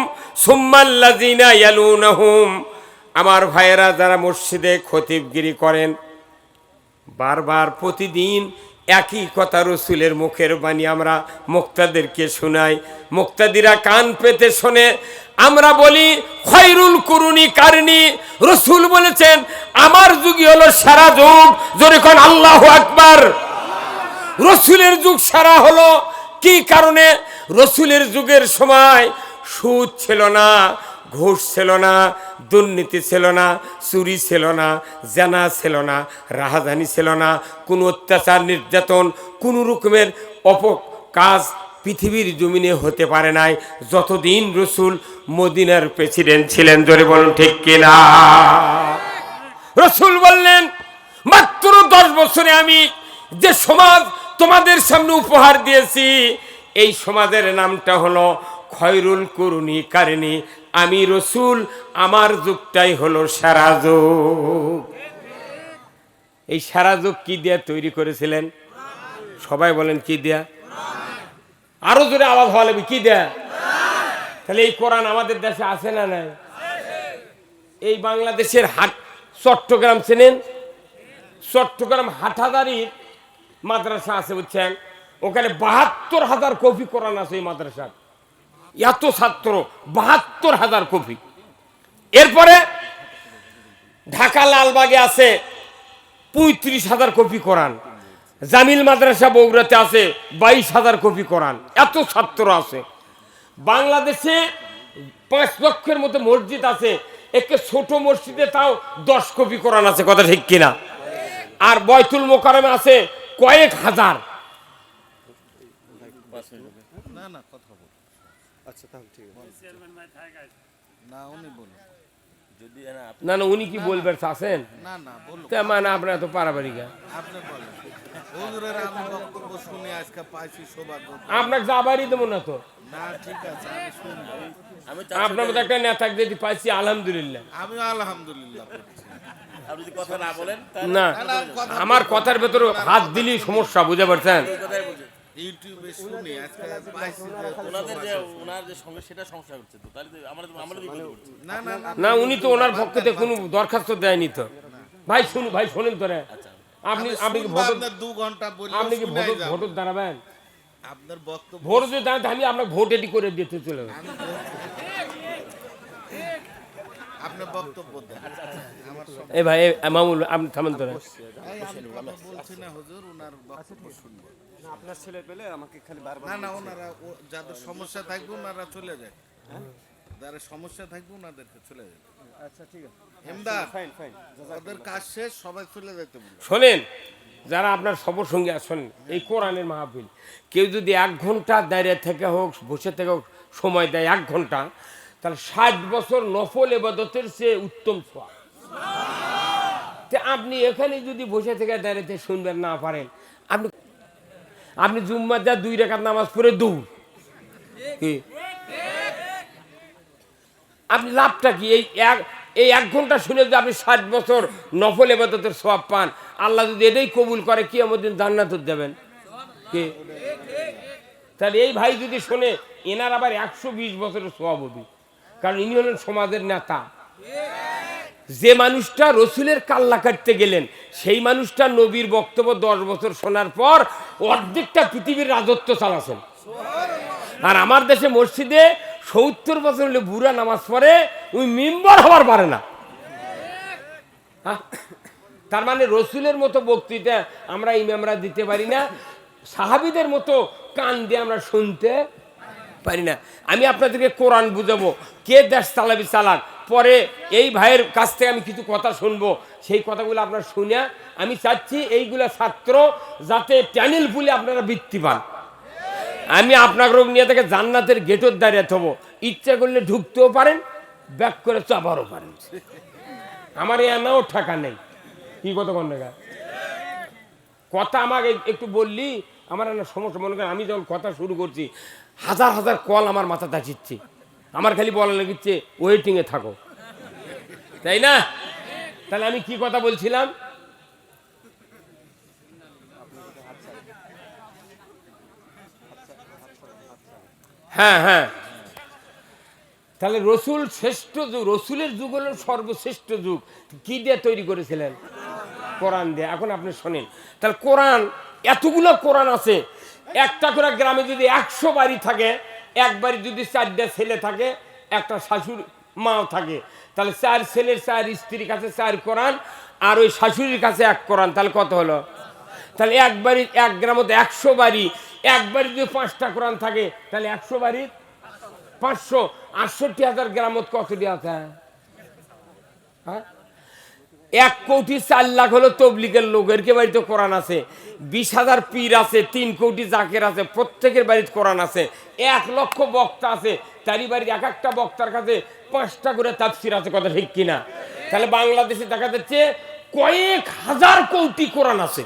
সুম্মাল্লাযিনা ইয়ালুনাহুম। আমার ভাইয়েরা, যারা মসজিদে খতিবগিরি করেন, বারবার প্রতিদিন একই কথা রসুলের মুখের বাণী আমরা মুক্তাদেরকে শোনাই, মুক্তাদিরা কান পেতে শোনে। আমরা বলি খয়রুল কুরুনি কারনি, রসুল বলেছেন আমার যুগই হলো সারা যুগ। জোরে কোন আল্লাহু আকবার। রসুলের যুগ সারা হলো কি কারণে? রসুলের যুগের সময় সুদ ছিল না, ঘুষ ছিল না, দুর্নীতি ছিল না, চুরি ছিল না, জেনা ছিল না, রাহাজানি ছিল না, কোনো অত্যাচার নির্যাতন, কোনো রকমের অপকাজ পৃথিবীর জমিনে হতে পারে নাই যতদিন রসুল মদিনার প্রেসিডেন্ট ছিলেন। জোরে বলুন ঠিক কিনা? রসুল বললেন, মাত্র 10 বছরে আমি যে সমাজ তোমাদের সামনে উপহার দিয়েছি, এই সমাজের নামটা হলো খয়রুল কুরুনি কারনি। আমি রসুল, আমার যুগটাই হলো সারা যুগ। এই সারা যুগ কি দিয়া তৈরি করেছিলেন? সবাই বলেন কি দিয়া? আরো জোরে আওয়াজ হওয়া লাগবে, কি দেয়া? তাহলে এই কোরআন আমাদের দেশে আছে না নাই? এই বাংলাদেশের চট্টগ্রাম চেনেন? চট্টগ্রাম হাটহাজারীর মাদ্রাসা আছে, বুঝছেন? ওখানে 72,000 কপি কোরআন আছে এই মাদ্রাসার। এত ছাত্র, 72,000 কপি। এরপরে ঢাকা লালবাগে আছে 35,000 কপি কোরআন। জামিল মাদ্রাসা বগুড়াতে আছে 22,000 কপি কোরআন। এত ছাত্র আছে। বাংলাদেশে 5 লক্ষের মতো মসজিদ আছে, একে ছোট মসজিদে তাও 10 কপি কোরআন আছে। কথা ঠিক কিনা? আর বয়তুল মোকাররমে আছে কয়েক হাজার। না, উনি কি বলবেন চাচ্ছেন? মানে আপনার তো পারাবারিকা। হুজুরের আমি বক্তব্য শুনে আজকে পাইছি সৌভাগ্য। আপনাকে যাবারই দেবো না তো। না ঠিক আছে, আমি শুনবো। আপনার মতো একটা নেতাকে যদি পাইছি আলহামদুলিল্লাহ। আমি আলহামদুলিল্লাহ বলছি। আপনি যদি কথা না বলেন না, আমার কথার ভেতরে হাত দিলেই সমস্যা, বুঝতে পারছেন? ইউটিউবে শুনি আজকে পাইছি যে ওনাদের যে ওনার যে সঙ্গে সেটা সমস্যা হচ্ছে তো, তাহলে আমরা বিপদে পড়ছি। না না না না, উনি তো ওনার পক্ষে থেকে কোনো দরখাস্ত দেয়নি তো। ভাই শুনুন, ভাই শোনেন তো রে, আপনি আপনি কি ভোট, আপনার 2 ঘন্টা বললে আপনি কি শুনাই যাবে। ভোট দাঁড়াবেন? আপনার বক্তব্য ভোট যদি দাঁড়াতে আমি আপনাকে ভোট এটি করে দিতে চলে যাবো। আপনার বক্তব্য দেন। আমার সব এই ভাই, মামুল আপনি থামেন তো রে। আমি কথা বলছি না হুজুর, ওনার বক্তব্য শুনবো। আপনার ছেলে পেলে আমাকে খালি বারবার না না, ওনারা যাদের সমস্যা থাকবে ওনারা চলে যায়। যাদের সমস্যা থাকবে ওনাদেরকে চলে যায়। আচ্ছা ঠিক আছে, হেমদার ফাইন ফাইন। ওদের কাজ শেষ, সবাই চলে যেতে বলুন। শোনেন, যারা আপনার সবর সঙ্গে আসেন এই কোরআনের মাহফিল, কেউ যদি 1 ঘন্টা দাঁড়িয়ে থেকে হোক বসে থেকে হোক সময় দেয় 1 ঘন্টা, তাহলে 60 বছর নফল ইবাদতের চেয়ে উত্তম সওয়াব। আপনি এখানে যদি বসে থেকে দাঁড়িয়ে শুনবেন না পারেন, আপনি আপনি জুম্মার যা 2 রাকাত নামাজ পড়ে দৌড় কি আপনি লাভটা কি? এই 1 ঘন্টা শুনে যদি আপনি 60 বছর নফল ইবাদতের সওয়াব পান, আল্লাহ যদি এটাই কবুল করে কিয়ামত দিন জান্নাত দেবেন কি? তাহলে এই ভাই যদি শোনে, এনার আবার 120 বছরের সওয়াব হবে, কারণ ইনি হলেন সমাজের নেতা। যে মানুষটা রসুলের কাল্লা কাটতে গেলেন, সেই মানুষটা নবীর বক্তব্য 10 বছর শোনার পর অর্ধেকটা পৃথিবীর রাজত্ব চালাছেন। আর আমার দেশে মসজিদে 70 বছর হলে বুড়া নামাজ পড়ে, ওই মেম্বার হওয়ার পারে না। তার মানে রসুলের মতো বক্তৃতা আমরা ইমামরা দিতে পারি না, সাহাবীদের মতো কান দিয়ে আমরা শুনতে পারি না। আমি আপনাদেরকে কোরআন বুঝাবো, কে দেশ চালাবি চালাক। পরে এই ভাইয়ের কাছ থেকে আমি কিছু কথা শুনবো, সেই কথাগুলো আপনারা শুনে আমি চাচ্ছি এইগুলা ছাত্র যাতে ট্যানেল ফুলে আপনারা বৃত্তি পান। আমি আপনার রোগ নিয়ে থেকে জান্নাতের গেটের দাঁড়িয়ে থবো, ইচ্ছা করলে ঢুকতেও পারেন, ব্যাক করে চাপারও পারেন। আমার এনাও ঠাকা নেই। কি কথা কোন টাকা কথা আমাকে একটু বললি আমার একটা সমস্যা। মনে করেন আমি যখন কথা শুরু করছি, হাজার হাজার কল আমার মাথা দাঁড়িয়েছে, আমার খালি বলা লেগেছে ওয়েটিংয়ে থাকো, তাই না? তাহলে আমি কি কথা বলছিলাম? হ্যাঁ হ্যাঁ, তাহলে রসুল শ্রেষ্ঠ যুগ, রসুলের যুগ হলো সর্বশ্রেষ্ঠ যুগ। কি দিয়ে তৈরি করেছিলেন? কোরআন দিয়ে। এখন আপনি শোনেন, তাহলে কোরআন, এতগুলো কোরআন আছে। একটা করে গ্রামে যদি 100 বাড়ি থাকে, এক বাড়ি যদি 4টা ছেলে থাকে, একটা শাশুড়ি মাও থাকে, তাহলে 4 ছেলের 4 স্ত্রীর কাছে 4 কোরআন, আর ওই শাশুড়ির কাছে 1 কোরআন, তাহলে কত হলো? তাহলে এক বাড়ি, এক গ্রামে 100 বাড়ি, এক বাড়ি যদি 5টা কোরআন থাকে, তাহলে 100 বাড়ি 568,000 গ্রামত কতটি আছে? হ্যাঁ, 1 কোটি 4 লাখ হলো তবলিগের লোকের কে বাড়িতে কোরআন আছে, 20,000 পীর আছে, 3 কোটি জাকের আছে, প্রত্যেকের বাড়িতে কোরআন আছে, 1 লক্ষ বক্তা আছে, তারই বাড়ির এক একটা বক্তার কাছে 5টা করে তাফসির আছে। কথা ঠিক কিনা? তাহলে বাংলাদেশে দেখা যাচ্ছে কয়েক হাজার কোটি কোরআন আছে।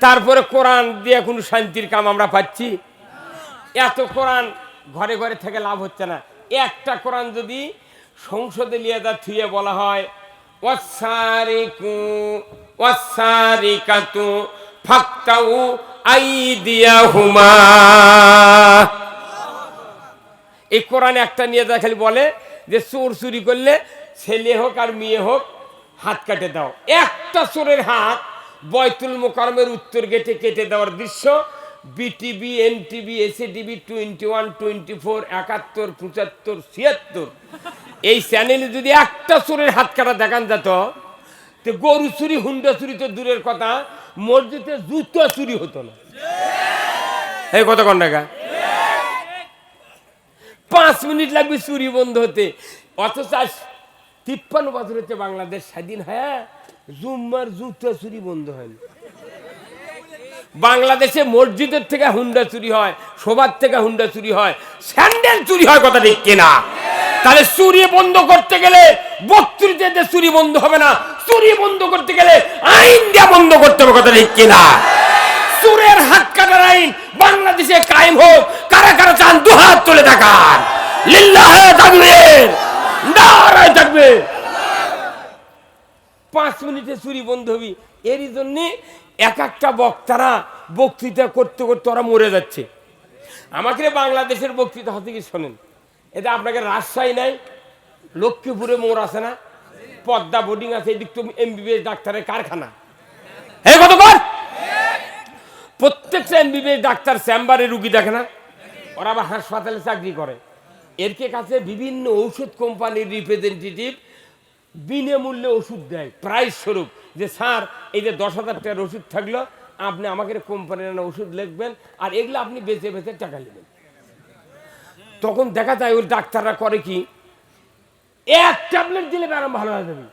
তারপরে কোরআন দিয়ে কোনো শান্তির কাম আমরা পাচ্ছি? এত কোরআন ঘরে ঘরে থেকে লাভ হচ্ছে না। একটা কোরআন যদি সংসদে নিয়ে যা থুয়ে বলা হয় ওয়াসারিকু ওয়াসারিকাতু ফাক্তাউ আইদিয়াহুমা, এই কোরআনে একটা নিয়ে যা খালি বলে যে চোর চুরি করলে ছেলে হোক আর মেয়ে হোক হাত কাটে দাও, একটা চোরের হাত বয়তুল মোকাররমের উত্তর গেটে কেটে দেওয়ার দৃশ্য বিটিভি, এনটিভি, এসএটিভি 21, 24, 71, 75, 76 এই চ্যানেলে যদি একটা চোরের হাত কাটা দেখান যেত, তো গরু চুরি, হুন্ডা চুরি তো দূরের কথা, মসজিদে জুতো চুরি হতো না। এই কত কোন টাকা? 5 মিনিট লাগবে চুরি বন্ধ হতে। অথচ 53 বছর হচ্ছে বাংলাদেশ স্বাধীন, হ্যাঁ, জুম্মার জুতো চুরি বন্ধ হয়নি। বাংলাদেশে মসজিদের থেকে হুন্ডা চুরি হয়, সবার থেকে হুন্ডা চুরি হয়, স্যান্ডেল চুরি হয়। কথা ঠিক কিনা? তাহলে চুরি বন্ধ করতে গেলে 32 চুরি বন্ধ হবে না, চুরি বন্ধ করতে গেলে আইন দিয়ে বন্ধ করতে হবে। কথা ঠিক কিনা? সুরের হাত কাটার আইন বাংলাদেশে কায়েম হোক। কারা কারা চান দুহাত তুলে দেখান। লিল্লাহে তাকবীর, নারায়ে তাকবীর। 5 মিনিটে চুরি বন্ধ হবি। এরই জন্য এক একটা বক্তারা বক্তৃতা করতে করতে ওরা মরে যাচ্ছে। আমাকে বাংলাদেশের বক্তৃতা হতে কি শোনেন, এটা আপনাকে রাজশাহী নাই, লক্ষ্মীপুরে মোড় আছে না, পদ্মা বোর্ডিং আছে, এদিক তো এমবিবিএস ডাক্তারের কারখানা। এই কত কর, প্রত্যেকটা এমবিবিএস ডাক্তার চেম্বারে রুগী দেখে না, ওরা আবার হাসপাতালে চাকরি করে। এর কাছে বিভিন্ন ঔষধ কোম্পানির রিপ্রেজেন্টেটিভ বিনামূল্যে ওষুধ দেয় প্রাইস স্বরূপ, যে স্যার এই যে 10,000 টাকার ওষুধ থাকলো, আপনি আমাকে কোম্পানির ওষুধ লিখবেন আর এগুলো আপনি বেঁচে বেঁচে টাকা নেবেন। তখন দেখা যায় ওই ডাক্তাররা করে কি, এক ট্যাবলেট দিলে আরাম ভালো হয়ে যাবে।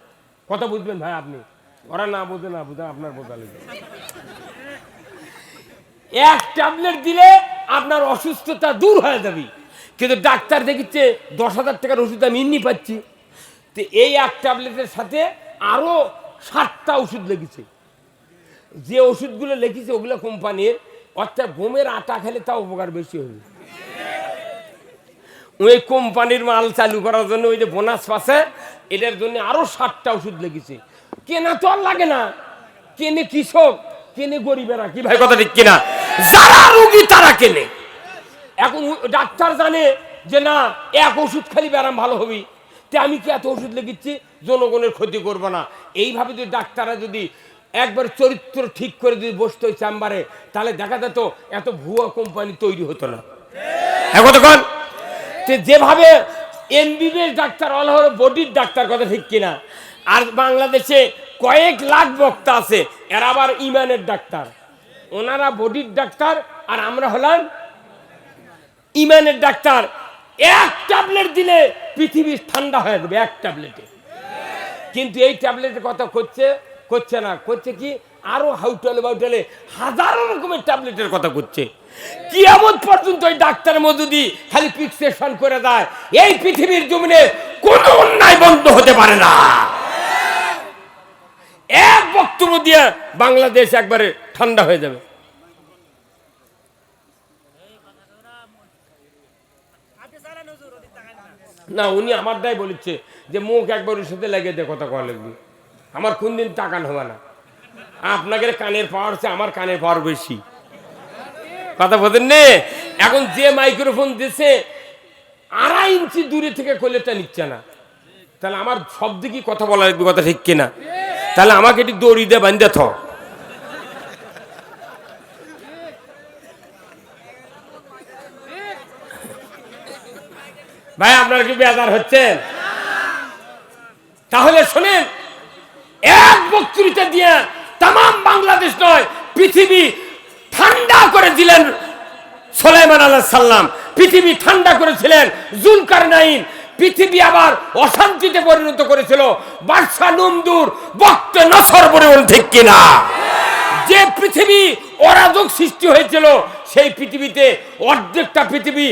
কথা বুঝবেন ভাই আপনি, ওরা না বোঝে না বুঝে আপনার বোঝা লাগবে। এক ট্যাবলেট দিলে আপনার অসুস্থতা দূর হয়ে যাবে। কিন্তু ডাক্তার দেখিচ্ছে 10,000 টাকার ওষুধ আমি এমনি পাচ্ছি, তো এই এক ট্যাবলেটের সাথে আরো 7টা ওষুধ লেগেছে। যে ওষুধগুলো লিখেছে ওগুলো কোম্পানির, অর্থাৎ গমের আটা খেলে তাও উপকার বেশি হবে। ওই কোম্পানির মাল চালু করার জন্য ওই যে বোনাস পাশে এটার জন্য আরো 7টা ওষুধ লেগেছে। কেনা তো আর লাগে না, কেনে কৃষক, কেনে গরিবেরা। কি ভাই কথা ঠিক কিনা? যারা রোগী তারা কেনে। এখন ডাক্তার জানে যে না, এক ওষুধ খালি ব্যারাম ভালো হবি, তে আমি কি এত ওষুধ লেগেছি, জনগণের ক্ষতি করব না। এইভাবে যদি ডাক্তাররা যদি একবার চরিত্র ঠিক করে যদি বসতো ওই চেম্বারে, তাহলে দেখা যেত এত ভুয়া কোম্পানি তৈরি হতো না। এখন যেভাবে এমবিবিএস ডাক্তার অল হলো বডির ডাক্তার, কথা ঠিক কিনা? আর বাংলাদেশে কয়েক লাখ বক্তা আছে, এরা আবার ইমানের ডাক্তার। ওনারা বডির ডাক্তার আর আমরা হলাম ইমানের ডাক্তার। এক ট্যাবলেট দিলে পৃথিবী ঠান্ডা হয়ে যাবে, এক ট্যাবলেটে। কিন্তু এই ট্যাবলেটের কথা করছে না, করছে কি আরো হাউটলে বাউটলে হাজারো রকমের ট্যাবলেটের কথা করছে। কিয়ামত পর্যন্ত ওই ডাক্তারের মধ্যে যদি খালি ফিক্সেশন করে দেয়, এই পৃথিবীর জমিনে কোনো অন্যায় বন্ধ হতে পারে না। এক বক্তব্য দিয়ে বাংলাদেশ একবারে ঠান্ডা হয়ে যাবে। না, উনি আমারটাই বলেছে যে মুখ একবার ওর সাথে লেগে দিয়ে কথা কওয়া লাগবে। আমার কোনদিন টাকান হবে না। আপনাকে কানের পাওয়ার হচ্ছে, আমার কানের পাওয়ার বেশি। কথা বলেন নে। এখন যে মাইক্রোফোন দিছে 2.5 ইঞ্চি দূরে থেকে কলেটা নিচ্ছে না, তাহলে আমার সব দিকে কথা বলা লাগবে। কথা ঠিক কিনা? তাহলে আমাকে একটু দড়ি দিয়ে বান্ধে থ। ভাই আপনার কি বেজার হচ্ছেন? তাহলে শোনেন, এক বক্তৃতা দিয়ে তাম বাংলাদেশ নয় পৃথিবী ঠান্ডা করে দিলেন সুলাইমান আলাইহিস সালাম, পৃথিবী ঠান্ডা করেছিলেন জুলকারনাইন, পৃথিবী আবার অশান্তিতে পরিণত করেছিল বাদশা নমরুদ, বক্তে নসর বলে ঠিক কিনা? যে পৃথিবী অরাজক সৃষ্টি হয়েছিল, সেই পৃথিবীতে অর্ধেকটা পৃথিবী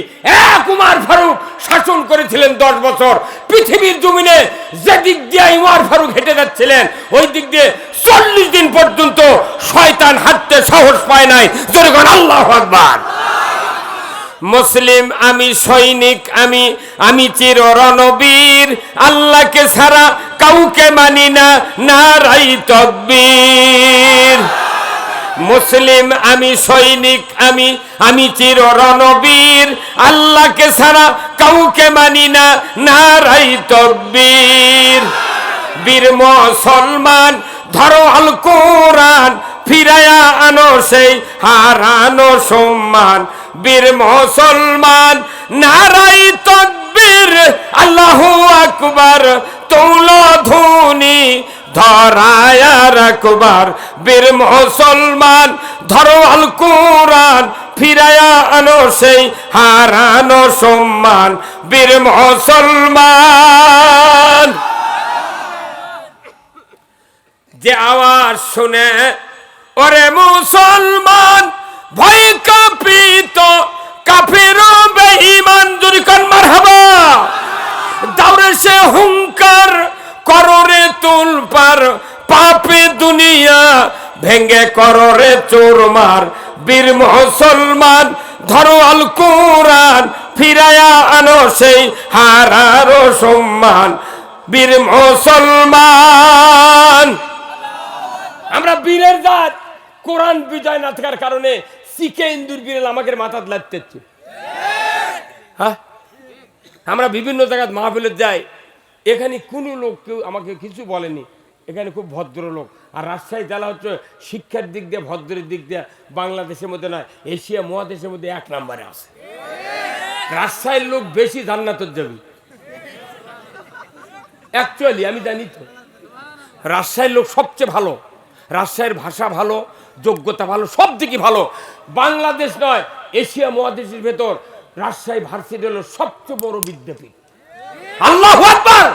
এক উমর ফারুক শাসন করেছিলেন 10 বছর। পৃথিবীর জমিনে যে দিক দিয়ে উমর ফারুক হেঁটে যাচ্ছিলেন, ওই দিক দিয়ে 40 দিন পর্যন্ত শয়তান হাঁটতে সাহস পায় নাই। জোরে বলেন আল্লাহু আকবার। মুসলিম আমি, সৈনিক আমি, আমি চির রণবীর, আল্লাহকে ছাড়া কাউকে মানি না, নারাই তাকবীর। মুসলিম আমি, সৈনিক আমি, আমি চির রণবীর, আল্লাহকে ছাড়া কাউকে মানি না, নারাই তাকবীর। বীর মুসলমান ধরো আল কোরআন, ফিরায়া আনো সেই হারানো সম্মান। বীর মুসলমান নারাই তাকবীর, আল্লাহু আকবার, তুলো ধুনি ধরায়া রাখবার। বীর মুসলমান ধরো আল কোরআন, ফিরায়া আনো সেই হারানো সম্মান। বীর মুসলমান যে আওয়াজ শুনে ওরে মুসলমান ভয় কাঁপিত, কাফির বেঈমান জোরে কান মারহাবা। দাউরে সে হুঙ্কার কররে তুলপার, পাপে দুনিয়া দিয়া ভেঙ্গে কররে চোরমার, বীর মুসলমান ধরো আল কোরআন, ফিরায়া আনো সেই হারারো সম্মান, বীর মুসলমান। আমরা বীরের জাত, কোরআন বিজয় না থাকার কারণে শিখে ইন্দুর বিড়াল আমাকে মাথা লাগতেছে। হ্যাঁ, আমরা বিভিন্ন জায়গায় মাহফিলে যাই, এখানে কোনো লোক কেউ আমাকে কিছু বলেনি, এখানে খুব ভদ্র লোক। আর রাজশাহী জেলা হচ্ছে শিক্ষার দিক দিয়ে, ভদ্রের দিক দিয়ে বাংলাদেশের মধ্যে নয়, এশিয়া মহাদেশের মধ্যে 1 নম্বরে আছে। রাজশাহীর লোক বেশি জান্নাতের যাবে, অ্যাকচুয়ালি আমি জানি তো। রাজশাহীর লোক সবচেয়ে ভালো, রাজশাহীর ভাষা ভালো, যোগ্যতা ভালো, সব দিকে ভালো। বাংলাদেশ নয়, এশিয়া মহাদেশের ভেতর রাজশাহী ভার্সিটি হলো সবচেয়ে বড় বিদ্যাপীঠ। আল্লাহু আকবার।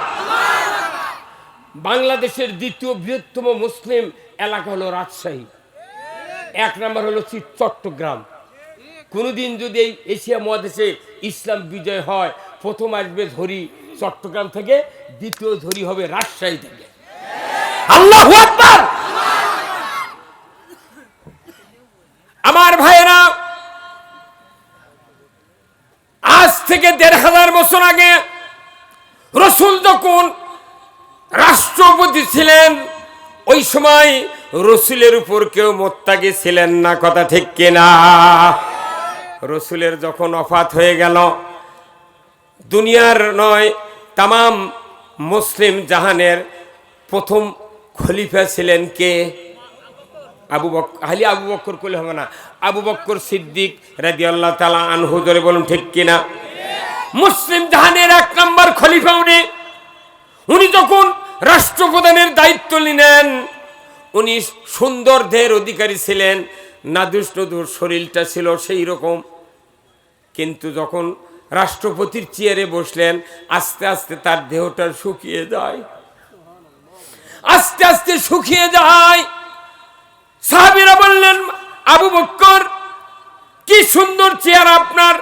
বাংলাদেশের দ্বিতীয় বৃহত্তম মুসলিম এলাকা হলো রাজশাহী, 1 নম্বর হলো চট্টগ্রাম। কোনোদিন যদি এই এশিয়া মহাদেশে ইসলাম বিজয় হয়, প্রথম আসবে ধরি চট্টগ্রাম থেকে, দ্বিতীয় ধরি হবে রাজশাহী থেকে। আল্লাহু আকবার। আমার ভাইয়েরা, আজ থেকে 1500 বছর আগে রাসূল যখন রাষ্ট্রপতি ছিলেন, ওই সময় রাসূলের উপর কেউ মুত্তাকি ছিলেন না, কথা ঠিক কিনা? রাসূলের যখন ওফাত হয়ে গেল, দুনিয়ার নয় তামাম মুসলিম জাহানের প্রথম খলিফা ছিলেন কে? আবু বকর। খালি আবু বকর করলে হবে না, আবু বকর সিদ্দিক রাদিয়াল্লাহু তাআলা আনহু, ধরে বলুন ঠিক কিনা? মুসলিম জাহানের 1 নম্বর খলিফা উনি। উনি যখন রাষ্ট্রপ্রধানের দায়িত্ব নিলেন, উনি সুন্দর দেহের অধিকারী ছিলেন, নাদুস নদুর শরীরটা ছিল সেই রকম। কিন্তু যখন রাষ্ট্রপতির চেয়ারে বসলেন, আস্তে আস্তে তার দেহটা শুকিয়ে যায়, আস্তে আস্তে শুকিয়ে যায়। সাহাবীরা বললেন, আবু বকর কি সুন্দর চেয়ার আপনার,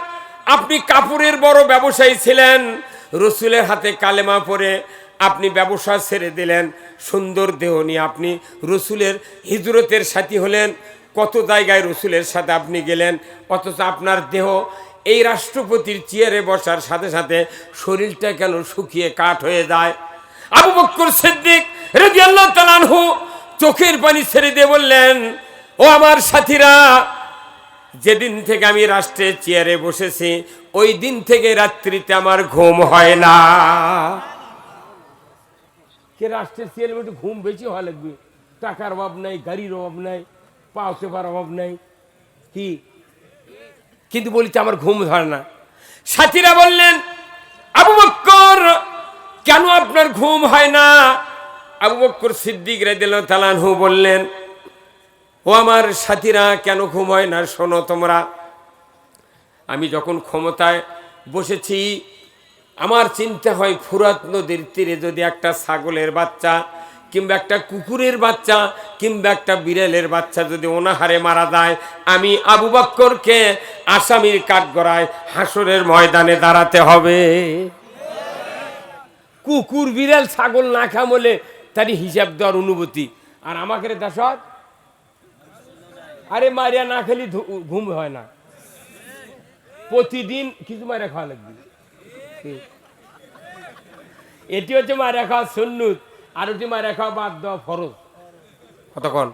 আপনি কাপড়ের বড় ব্যবসায়ী ছিলেন, রাসূলের হাতে কালেমা পড়ে আপনি ব্যবসা ছেড়ে দিলেন, সুন্দর দেহ নিয়ে আপনি রাসূলের হিজরতের সাথী হলেন, কত জায়গায় রাসূলের সাথে আপনি গেলেন, অথচ আপনার দেহ এই রাষ্ট্রপতির চেয়ারে বসার সাথে সাথে শরীরটা কেন শুকিয়ে কাঠ হয়ে যায়? আবু বকর সিদ্দিক রাদিয়াল্লাহু তাআলা আনহু চোখের পানি ছেড়ে দিয়ে বললেন, ও আমার সাথীরা, যেদিন থেকে আমি রাষ্ট্রের চেয়ারে বসেছি, ওই দিন থেকে রাত্রিতে আমার ঘুম হয় না। কে রাষ্ট্রের চেয়ারে বসে ঘুম বেশি হওয়া লাগবে? টাকার অভাব নাই, গাড়ির অভাব নাই, পাওতে পারার অভাব নাই, কি? কিন্তু বলিতে আমার ঘুম ধরে না। সাথীরা বললেন, আবু বকর কেন আপনার ঘুম হয় না? আবু বকর সিদ্দিক রাদিয়াল্লাহু তাআলা আনহু বললেন, ও আমার সাথীরা, কেন ঘুম হয় না শোনো তোমরা। আমি যখন ক্ষমতায় বসেছি, আমার চিন্তা হয় ফুরাত নদীর তীরে যদি একটা ছাগলের বাচ্চা কিংবা একটা কুকুরের বাচ্চা কিংবা একটা বিড়ালের বাচ্চা যদি অনাহারে মারা যায়, আমি আবু বকরকে আসামির কাঠগড়ায় হাসরের ময়দানে দাঁড়াতে হবে। কুকুর বিড়াল ছাগল না খামলে তারই হিসাব দেওয়ার অনুভূতি, আর আমাকে দেশত আরে মারিয়া না খেলি ঘুম হয় না, প্রতিদিন কিছু মারিয়া খাওয়া লাগবে। এটি হচ্ছে মারিয়া খাওয়া সুন্নত, আর ওটি মারিয়া খাওয়া বাদ দেওয়া ফরজ। কতক্ষণ?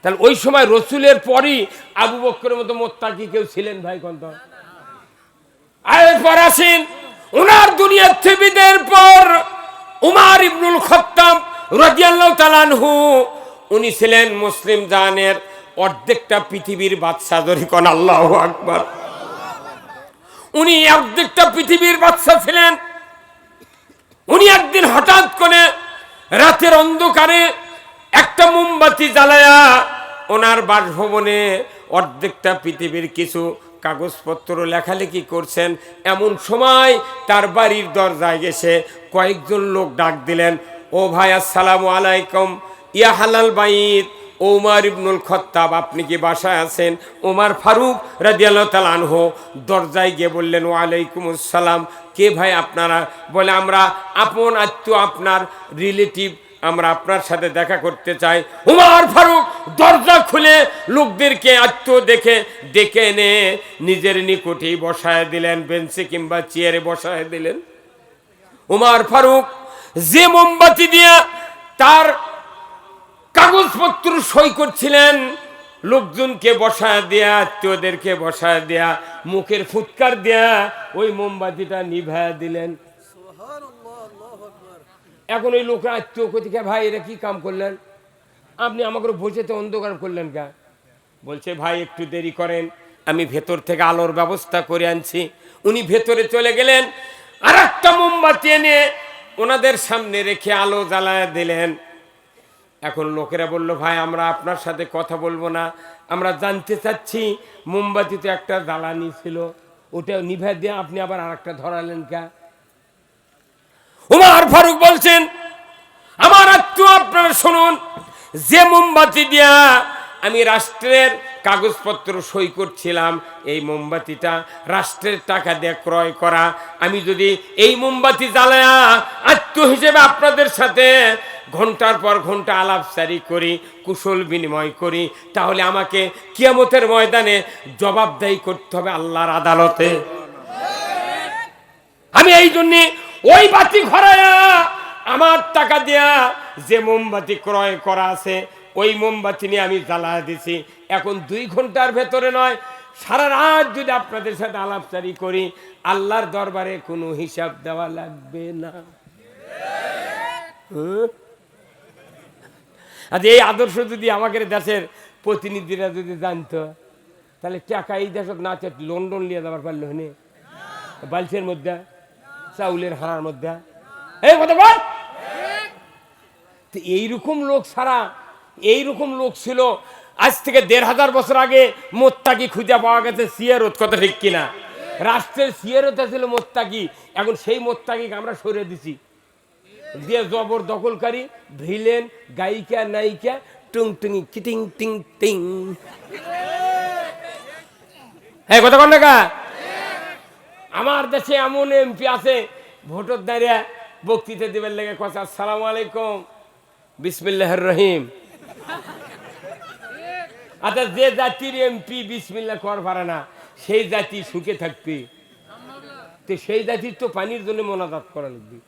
তাহলে ওই সময় রাসূলের পরই আবু বকরের মতো মুত্তাকি কেউ ছিলেন ভাই? কত এরপর আসেন, ওনার দুনিয়ার থেকে পর উমর ইবনুল খাত্তাব রাদিয়াল্লাহু তাআলা আনহু, উনি ছিলেন মুসলিম জাহানের অর্ধেকটা পৃথিবীর বাদশা। ধরিকন আল্লাহু আকবার। উনি অর্ধেকটা পৃথিবীর বাদশা ছিলেন। উনি একদিন হঠাৎ করে রাতের অন্ধকারে একটা মোমবাতি জ্বালায়া ওনার বাসভবনে অর্ধেকটা পৃথিবীর কিছু কাগজপত্র লেখালেখি করছেন। এমন সময় তার বাড়ির দরজায় গেছে কয়েকজন লোক ডাক দিলেন, ও ভাই আসসালামু আলাইকুম, ইয়া হালাল বাইত, ওমর ইবনুল খাত্তাব আপনি কি বাসায় আছেন? ওমর ফারুক রাদিয়াল্লাহু তাআলা আনহু দরজায় গিয়ে বললেন, ওয়ালাইকুম আসসালাম। কে ভাই আপনারা? বলে আমরা আপন আত্মীয়, আপনার রিলেটিভ আমরা আপনার সাথে দেখা করতে চাই। উমর ফারুক দরজা খুলে লোকদেরকে দেখে ডেকে এনে নিজের নিকটেই বসায় দিলেন, বেঞ্চে কিংবা চেয়ারে বসায় দিলেন। উমর ফারুক যে মোমবাতি দিয়ে তার কাগজপত্র সই করছিলেন, লোকজনকে বসায় দেয়া, আত্মীয়দেরকে বসায় দেয়া, মুখের ফুৎকার দেয়া ওই মোমবাতিটা নিভায়া দিলেন। এখন ওই লোকের আত্মীয় কোথেকে, ভাই এরা কি কাম করলেন, আপনি আমাকে বসেতে অন্ধকার করলেন কা? বলছে ভাই একটু দেরি করেন, আমি ভেতর থেকে আলোর ব্যবস্থা করে আনছি। উনি ভেতরে চলে গেলেন, আর একটা মোমবাতি এনে ওনাদের সামনে রেখে আলো জ্বালায় দিলেন। এখন লোকেরা বলল, ভাই আমরা আপনার সাথে কথা বলবো না, আমরা জানতে চাচ্ছি মোমবাতি তো একটা জ্বালানি ছিল, ওটা নিভে দিয়ে আপনি আবার আর একটা ধরালেন কা? উমর ফারুক বলছেন, আমার আত্মীয় আপনারা শুনুন, যে মোমবাতি দিয়া আমি রাষ্ট্রের কাগজপত্র সই করছিলাম, এই মোমবাতিটা রাষ্ট্রের টাকা দিয়ে ক্রয় করা। আমি যদি এই মোমবাতি জ্বালায়া আত্মীয় হিসেবে আপনাদের সাথে ঘন্টার পর ঘন্টা আলাপচারি করি, কুশল বিনিময় করি, তাহলে আমাকে কিয়ামতের ময়দানে জবাবদাহি করতে হবে আল্লাহর আদালতে। আমি এই জন্যে ওই বাতি ঘরায়া আমার টাকা দেয়া যে মোমবাতি ক্রয় করা আছে, ওই মোমবাতি নিয়ে আমি জ্বালা দিছি। এখন 2 ঘন্টার ভেতরে নয়, সারা রাত যদি আপনাদের সাথে আলাপচারি করি, আল্লাহর দরবারে কোনো হিসাব দেওয়া লাগবে না। আজ এই আদর্শ যদি আমাদের দেশের প্রতিনিধিরা যদি জানতো, তাহলে টাকা এই দেশত না চাই লন্ডন নিয়ে যাবার পারলো হনে, বালছের মধ্যে, চাউলের হাড়ার মধ্যে, এই কথা বল। এইরকম লোক ছাড়া, এইরকম লোক ছিল আজ থেকে 1500 বছর আগে। মোত্তাকি খুঁজে পাওয়া গেছে সিয়ারত, কথা ঠিক কিনা? রাষ্ট্রের সিয়ারত ছিল মোত্তাকি, এখন সেই মোত্তাকিকে আমরা সরিয়ে দিছি দিয়ে জবর দখলকারী, ভিলেন, গায়িকা, নায়িকা, টুংটুঙি কিটিং টিং টিং। হ্যাঁ কথা কন না? আমার দেশে এমন এমপি আছে, ভোটের দাঁড়িয়ে বক্তৃতা দেবের লেগে কথা, আসসালামু আলাইকুম বিসমিল্লাহির রহিম। আচ্ছা, যে জাতির এমপি বিসমিল্লাহ কর পারে না, সেই জাতি সুখে থাকবে, তো সেই জাতির তো পানির জন্য মোনাজাত করা লাগবে।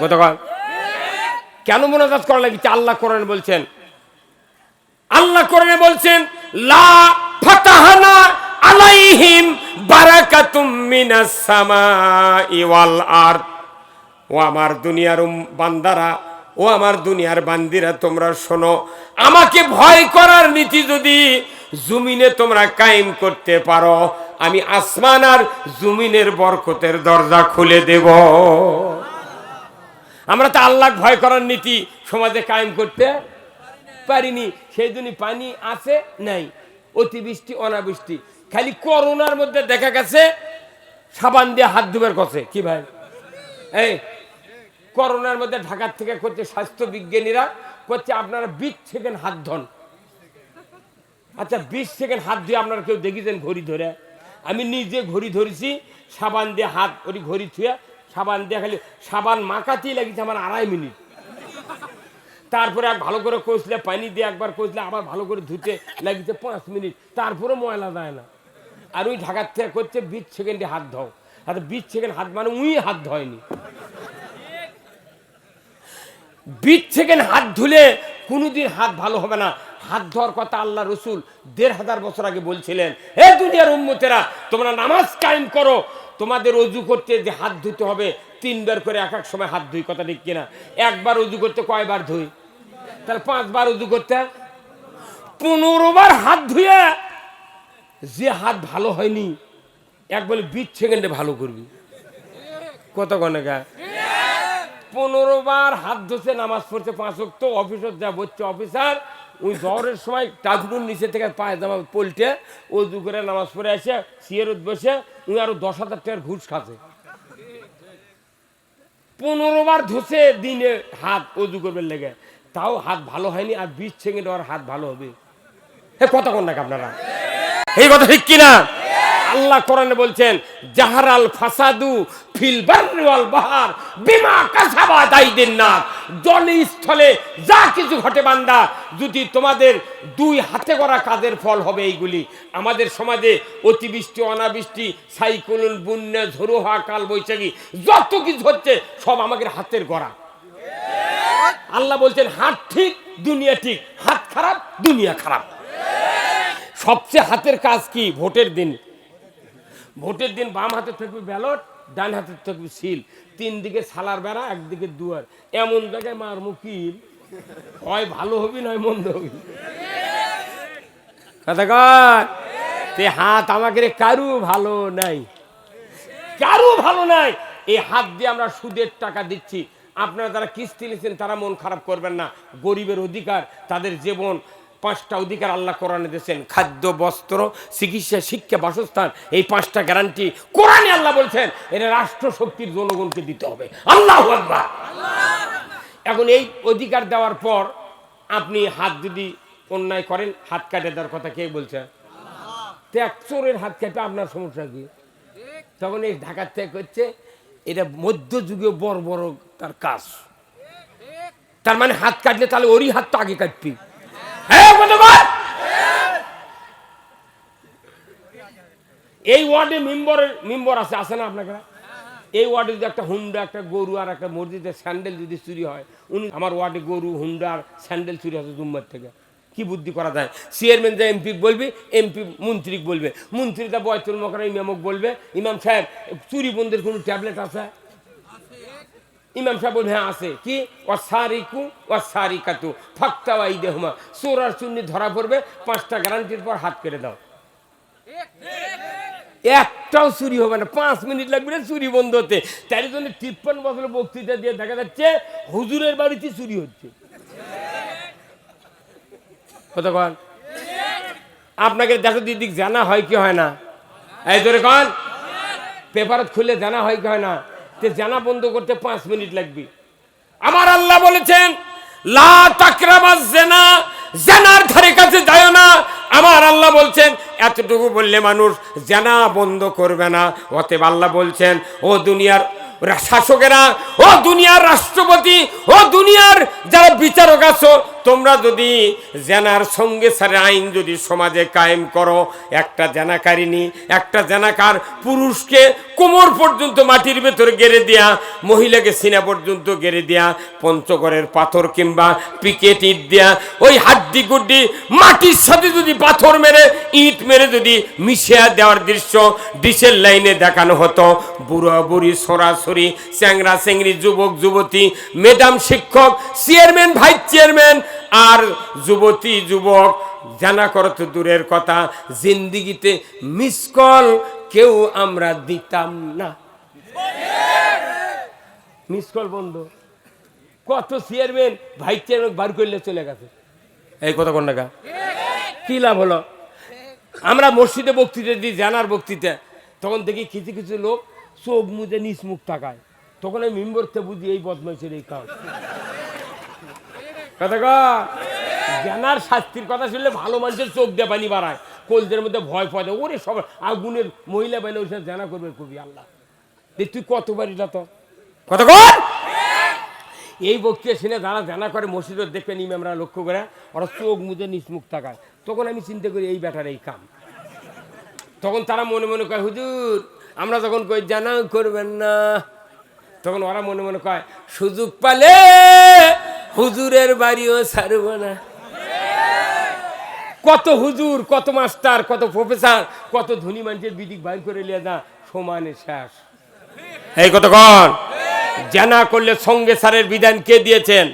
কথা কন, কেন মোনাজাত করা লাগবে? আল্লাহ কোরআনে বলছেন, আল্লাহ কোরআনে বলছেন, লা ফাতাহানা আলাইহিম বারাকাতুম মিনাস সামাই ওয়াল আরদ। ও আমার দুনিয়ার বান্দারা, ও আমার দুনিয়ার বান্দিরা, তোমরা শোনো, আমাকে ভয় করার নীতি যদি জমিনে তোমরা কায়েম করতে পারো, আমি আসমান আর জমিনের বরকতের দরজা খুলে দেব। আমরা তো আল্লাহ ভয় করার নীতি সমাজে কায়েম করতে পারিনি, সেই জন্য পানি আছে নাই, অতিবৃষ্টি অনাবৃষ্টি। খালি করোনার মধ্যে দেখা গেছে সাবান দিয়ে হাত ধুবার কথা। কি ভাই, এই করোনার মধ্যে ঢাকার থেকে করছে স্বাস্থ্য বিজ্ঞানীরা, করছে আপনারা 20 সেকেন্ড হাত ধন। আচ্ছা, 20 সেকেন্ড হাত দিয়ে আপনারা কেউ দেখেছেন ঘড়ি ধরে? আমি নিজে ঘড়ি ধরেছি, সাবান দিয়ে হাত, ওই ঘড়ি ছুঁয়ে সাবান দিয়ে, খালি সাবান মাখাতেই লাগিয়েছে আমার 2.5 মিনিট। তারপরে এক ভালো করে কষলে, পানি দিয়ে একবার কষলে, আবার ভালো করে ধুতে লাগিয়েছে 5 মিনিট, তারপরে ময়লা যায় না। আর ওই ঢাকার থেকে করছে 20 সেকেন্ডে হাত ধোও। আচ্ছা, 20 সেকেন্ড হাত মানে উই হাত ধোয়নি। 20 সেকেন্ড হাত ধুলে কোনোদিন হাত ভালো হবে না। হাত ধোয়ার কথা আল্লাহ রসুল 1500 বছর আগে বলছিলেন, হে দুনিয়ার উম্মতেরা, তোমরা নামাজ কায়েম করো, তোমাদের অজু করতে যে হাত ধুতে হবে 3 বার করে এক এক সময় হাত ধুই, কথা ঠিক কিনা? একবার অজু করতে কয়বার ধুই? তাহলে 5 বার অজু করতে 15 বার হাত ধুয়ে যে হাত ভালো হয়নি, এক বলে 20 সেকেন্ডে ভালো করবি। কত গণেকা 15 বার হাত ধুছে, নামাজ পড়ছে 5 ওয়াক্ত, অফিসত যা বলছে অফিসার, ওই জ্বরের সময় টাকুর নিচে থেকে পায়জামা পল্টে অজু করে নামাজ পড়ে আসে সিয়ারত বসে, উনি আরো 10,000 টাকার ঘুষ খাচ্ছে। 15 বার ধুছে দিনে হাত অজু করবে লেগে, তাও হাত ভালো হয়নি, আর 20 সেকেন্ড ওর হাত ভালো হবে। কথা কোন নাকি আপনারা? এই কথা ঠিক কিনা? আল্লাহ কোরআনে বলছেন জাহারাল ফাসাদু ফিল বাররি ওয়াল বাহার বিমা কাসাবাত আইদিন নাস। জলে স্থলে যা কিছু ঘটে বান্দা, যদি তোমাদের দুই হাতে করা কাজের ফল হবে এইগুলি। আমাদের সমাজে অতিবৃষ্টি, অনাবৃষ্টি, সাইক্লোন, বন্যা, ঝোড়ো হাওয়া, কাল বৈশাখী যত কিছু হচ্ছে সব আমাদের হাতের গড়া। আল্লাহ বলছেন হাত ঠিক দুনিয়া ঠিক, হাত খারাপ দুনিয়া খারাপ। সবচেয়ে হাতের কাজ কি? ভোটের দিন। ভোটের দিন বাম হাতে থাকবে ব্যালট, ডান হাতে থাকবে সিল, তিন দিকে সালার বেড়া, একদিকে দুয়ার। এমন জায়গায় মার মুকিল, হয় ভালো হবি নয় মন্দ হবি। কথা কয় তে হাত আমাকে কারু ভালো নাই, কারু ভালো নাই। এই হাত দিয়ে আমরা সুদের টাকা দিচ্ছি। আপনারা যারা কিস্তি নিয়েছেন তারা মন খারাপ করবেন না। গরিবের অধিকার, তাদের জীবন, 5টা অধিকার আল্লাহ কোরআনে দিয়েছেন: খাদ্য, বস্ত্র, চিকিৎসা, শিক্ষা, বাসস্থান। এই 5টা গ্যারান্টি কোরআনে আল্লাহ বলছেন এটা রাষ্ট্র শক্তির জনগণকে দিতে হবে। আল্লাহু আকবার। এখন এই অধিকার দেওয়ার পর আপনি হাত যদি অন্যায় করেন, হাত কাটে দেওয়ার কথা কে বলছে? তো এক চোরের হাত কেটে আপনার সমস্যা কি? তখন এই ঢাকার থেকে হচ্ছে এটা মধ্যযুগীয় বড় বড় তার কাজ। তার মানে হাত কাটলে তাহলে ওরই হাত তো আগে কাটবি। এই ওয়ার্ডে মেম্বার আছে না আপনাকে? এই ওয়ার্ডে যদি একটা হুন্ডা, একটা গরু আর একটা মসজিদের স্যান্ডেল যদি চুরি হয়, উনি আমার ওয়ার্ডে গরু, হুন্ডা আর স্যান্ডেল চুরি হচ্ছে জুম্মার থেকে, কি বুদ্ধি করা যায়? চেয়ারম্যান যা এমপি বলবে, এমপি মন্ত্রীকে বলবে, মন্ত্রী তা বয়তুল মকরা ইমামক বলবে, ইমাম সাহেব চুরি বন্ধের কোনো ট্যাবলেট আছে? ইমাম সাহেব বলবে হ্যাঁ আছে। কি? ওয়াসারিকু ওয়াসারিকাতু ফাক্তাউ আইদিহুমা। চোর আর চুন্নি ধরা পড়বে, 5টা গ্যারান্টির পর হাত কেটে দাও। একটাও চুরি হবে না, 5 মিনিট লাগবে না চুরি বন্ধ হতে। তার জন্য 53 বছরের বক্তৃতা দিয়ে দেখা যাচ্ছে হুজুরের বাড়িতে চুরি হচ্ছে। কতক্ষণ আপনাকে দেখো দিদিক জানা হয় কি হয় না? এই ধরে কন পেপারত খুলে জানা হয় কি হয় না? তে জানা বন্ধ করতে 5 মিনিট লাগবে। আমার আল্লাহ বলেছেন লা তাকরাবাজ জিনা, জিনার ধারে কাছে যায় না। আমার আল্লাহ বলছেন এতটুকু বললে মানুষ জানা বন্ধ করবে না। অতএব আল্লাহ বলছেন ও দুনিয়ার শাসকেরা, ও দুনিয়ার রাষ্ট্রপতি, ও দুনিয়ার যারা বিচারক আছো, তোমরা যদি জেনার সঙ্গে সারে আইন যদি সমাজে কায়েম করো, একটা জেনাকারিনী, একটা জেনাকার পুরুষকে কোমর পর্যন্ত মাটির ভেতরে গেড়ে দেয়া, মহিলাকে সিনা পর্যন্ত গেড়ে দেয়া, পঞ্চগড়ের পাথর কিংবা পিকেট ইট দেয়া, ওই হাড্ডি গুড্ডি মাটির সাথে যদি পাথর মেরে ইট মেরে যদি মিশিয়ে দেওয়ার দৃশ্য ডিসেল লাইনে দেখানো হতো, বুড়া বুড়ি, সরাসরি, চ্যাংরা চেংড়ি, যুবক যুবতী, ম্যাডাম শিক্ষক, চেয়ারম্যান ভাইস চেয়ারম্যান আর যুবতী যুবক, জানা করো তো দূরের কথা, জিন্দিগিতে মিস কল কেউ আমরা দিতাম না। মিস কল বন্ধ। কত চেয়ারম্যান ভাইস চেয়ারম্যান বার করলে চলে গেছে। এই কথা কোন টাকা কি লাভ হলো? আমরা মসজিদে বক্তৃতা দিই, জানার বক্তৃতা, তখন দেখি কিছু কিছু লোক চোখ মুজে নিচ মুখ তাকায়। তখন আমি মেম্বরতে বুঝি এই বদমাইশের এই কাজ। কথা জানার শাস্তির কথা শুনলে ভালো মানুষের চোখ দিয়ে পানি বাড়ায়, কলদের মধ্যে ভয় পয়। ওরে সব আগুনের মহিলা বাইলে ওই জানা করবে কবি আল্লাহ। তুই কতবার এটা তো কথা কর। এই বক্তৃতা শুনে যারা জানা করে মসজিদের দেখবেন ইমামরা লক্ষ্য করে, ওরা চোখ মুজে নিচ মুখ তাকায়। তখন আমি চিন্তা করি এই ব্যাটার এই কাম। তখন তারা মনে মনে কয় হুজুর আমরা যখন কই জানা করবেন না, তখন ওরা মনে মনে কয় সুযোগ পালে হুজুরের বাড়িও ছাড়ব না। কত হুজুর, কত মাস্টার, কত প্রফেসর, কত ধনী মানুষের বিদিক বাইর করে নিয়ে যা সমানে শেষ। এই কতক্ষণ জানা করলে সঙ্গে সারের বিধান কে দিয়েছেন?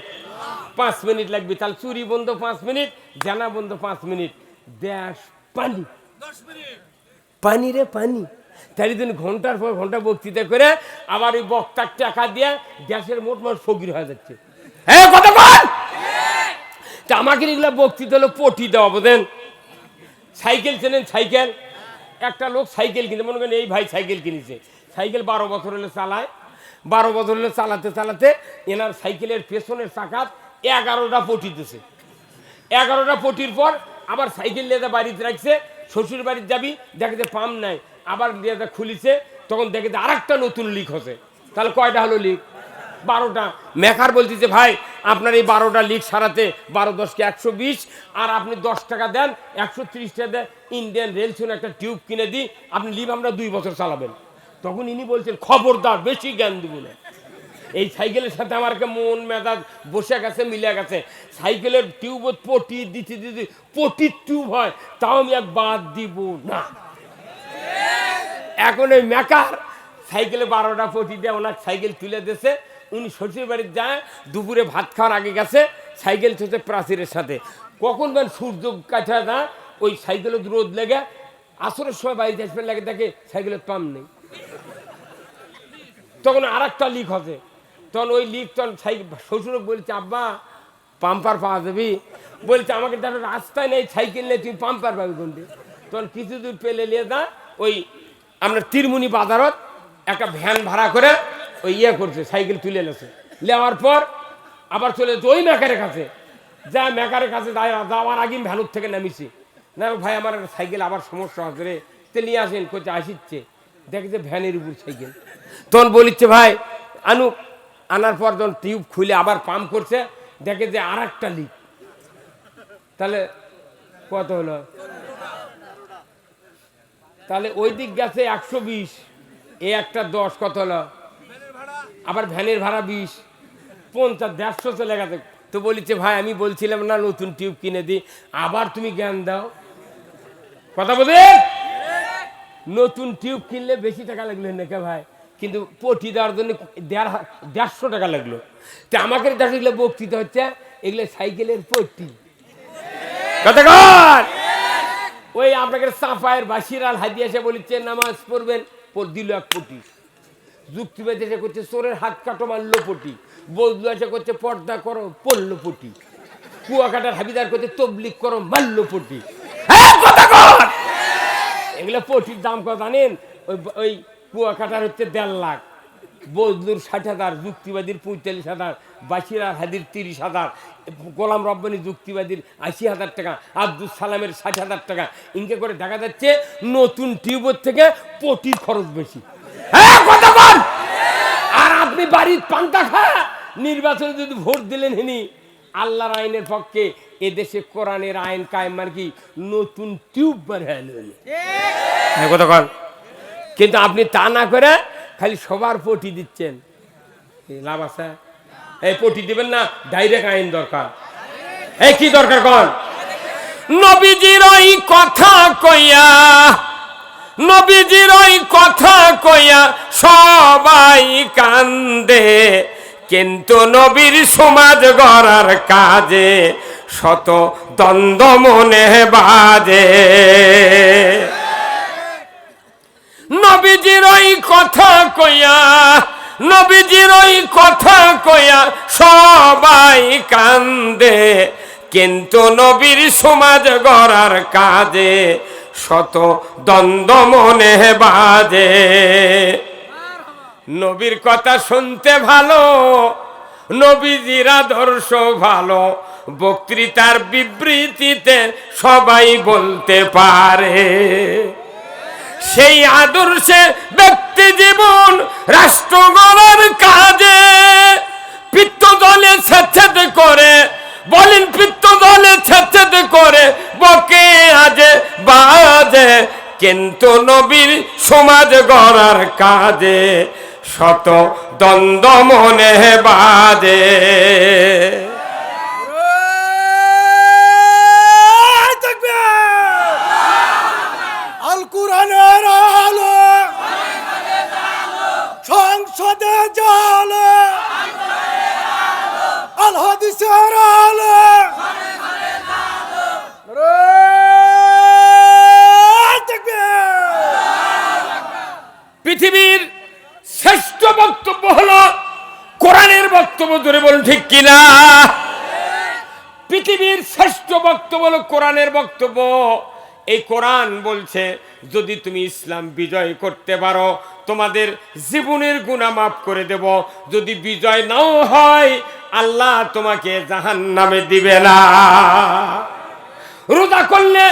5 মিনিট লাগবে। তাহলে চুরি বন্ধ 5 মিনিট, জানা বন্ধ 5 মিনিট, দেশ পানি, 10 মিনিট পানি রে পানি। তাই জন্য ঘন্টার পর ঘন্টা বক্তৃতা করে আবার ওই বক্তার টাকা দিয়ে গ্যাসের মোট ফকির হয়ে যাচ্ছে। হ্যাঁ কথা বল। তা আমাকে এগুলো বক্তৃতা হলো পটি দেওয়া, বোঝেন? সাইকেল চেনেন? সাইকেল, একটা লোক সাইকেল কিনে, মনে করেন এই ভাই সাইকেল কিনেছে, সাইকেল 12 বছর হলে চালায়। 12 বছর হলে চালাতে চালাতে এনার সাইকেলের পেছনের চাকাত 11টা পটি দিছে। 11টা পটির পর আবার সাইকেল নিয়ে বাড়িতে রাখছে। শ্বশুর বাড়িতে যাবি, দেখে যে পাম্প নাই, আবার দিয়ে খুলিছে, তখন দেখে যে আরেকটা নতুন লিক হচ্ছে। তাহলে কয়টা হলো লিক? 12টা। মেকার বলতেছে ভাই আপনার এই 12টা লিক সারাতে 12 10 কে 120, আর আপনি 10 টাকা দেন, 130 টাকা দেন, ইন্ডিয়ান রেলসন একটা টিউব কিনে দিই, আপনি লিভ আমরা 2 বছর চালাবেন। তখন ইনি বলছেন খবরদার, বেশি জ্ঞান দিব না। এই সাইকেলের সাথে আমার মন মেজাজ বসে গেছে, মিলে গেছে। সাইকেলের টিউব পটি দিতে দিতে পটির টিউব হয়, তাও আমি এক বাদ দিব না। এখন এই মেকার সাইকেলে 12টা পটি দিয়ে ওনার সাইকেল তুলে দিয়েছে। উনি শ্বশুর বাড়ির যায়, দুপুরে ভাত খাওয়ার আগে গেছে, সাইকেল চলছে প্রাচীরের সাথে। কখন বেন সূর্য কাছা না, ওই সাইকেলের রোদ লেগে আসরের সময় বাড়িতে আসবে লাগে, দেখে সাইকেলের পাম্প নেই। তখন আর একটা লিক হচ্ছে। তখন ওই লিক তখন শ্বশুর বলছে আব্বা পাম্পার পাওয়া যাবি? বলছে আমাকে দেখো রাস্তায় নেই, সাইকেল নেই, তুমি পাম্পার পাবি কোনটি? তখন কিছু দূর পেলে নিয়ে যা, ওই আমরা তিরমুনি বাজারত একটা ভ্যান ভাড়া করে ওই করছে, সাইকেল তুলে এনেছে। নেওয়ার পর আবার চলে যেত ওই মেকারের কাছে। যা মেকারের কাছে যাওয়ার আগে ভ্যানুর থেকে নামিছি, না ভাই আমার সাইকেল আবার সমস্যা হচ্ছে রে, তে নিয়ে আসেন। কোথায় আসিচ্ছে, দেখেছে ভ্যানের উপর সাইকেল। তখন বলিচ্ছে ভাই আনু। আনার পর যখন টিউব খুলে আবার পাম্প করছে, দেখে যে আর একটা লিক। তাহলে কত হলো? তাহলে ওই দিক গেছে 120, এ একটা 10, কত হলো? আবার ভ্যানের ভাড়া 20, 50, 150 চলে গেছে। তো বলিছে ভাই আমি বলছিলাম না নতুন টিউব কিনে দিই, আবার তুমি জ্ঞান দাও। কথা বলে নতুন টিউব কিনলে বেশি টাকা লাগলো নাকি ভাই, কিন্তু পটি দেওয়ার জন্য 150 টাকা লাগলো। তো আমাকে দেখলে বক্তৃতা হচ্ছে এগুলো সাইকেলের পটি। কথা কর। ওই আপনাকে সাফায়ের বাসিরাল হাদি এসে বলিচ্ছে নামাজ পড়বেন, দিল 1 কোটি। যুক্তিবাদ এসে করছে চোরের হাত কাটো, মারলো পটি। বজলু এসে করছে পর্দা করো, পড়লো পটি। কুয়াকাটার হাবিদার করছে তবলিক করো, মারলো পটি। কথা কর। এগুলো পটির দাম কত জানেন? ওই কুয়াকাটার হচ্ছে 1.5 লাখ, বজলুর 60,000, যুক্তিবাদীর 45,000, বাসিরার হাদির 30,000, গোলাম রব্বানি যুক্তিবাদীর 80,000 টাকা, আব্দুল সালামের 60,000 টাকা। ইনকে করে দেখা যাচ্ছে নতুন টিউবের থেকে পটির খরচ বেশি। কথা বল। আর আপনি বাড়ির পান্তা খা, নির্বাচনে যদি ভোট দিলেন হিনি আল্লাহর আইনের পক্ষে, এদেশে কোরআনের আইন কায়েম, আর কি নতুন টিউব বার হয়ে কথা কন। কিন্তু আপনি তা না করে খালি সবার পটি দিচ্ছেন, লাভ আছে? এই পটি দিবেন না, ডাইরেক্ট আইন দরকার। এই কি দরকার কন? নবীজির ওই কথা কইয়া, নবীজির ওই কথা কইয়া সবাই কান্দে, কিন্তু নবীর সমাজ গড়ার কাজে শত দ্বন্দ্ব মনে বাজে। নবীজির ওই কথা কইয়া, নবীজির ওই কথা কইয়া সবাই কান্দে, কিন্তু নবীর সমাজ গড়ার কাজে শত দ্বন্দ্ব মনে বাজে। নবীর কথা শুনতে ভালো, নবীজির আদর্শ ভালো, বক্তৃতার বিবৃতিতে সবাই বলতে পারে। সেই আদর্শে ব্যক্তি জীবন রাষ্ট্র গড়ার কাজে পিত্ত দলে ছেদ করে, বলেন পিত্ত দলে ছেদ করে বকে আজে বাজে, কিন্তু নবীর সমাজ গড়ার কাজে শত দ্বন্দ্ব মনে বাজে। আল কুরআনের আলো সংসদে জালে, আল হাদিসের আলো পৃথিবীর শ্রেষ্ঠ বক্তব্য হলো কোরআনের বক্তব্য। ধরে বলুন ঠিক কিনা? পৃথিবীর শ্রেষ্ঠ বক্তব্য হলো কোরআনের বক্তব্য। এই কোরআন বলছে যদি তুমি ইসলাম বিজয় করতে পারো তোমাদের জীবনের গুনাহ মাফ করে দেব, যদি বিজয় নাও হয় আল্লাহ তোমাকে জাহান্নামে দিবে না। রোজা করলে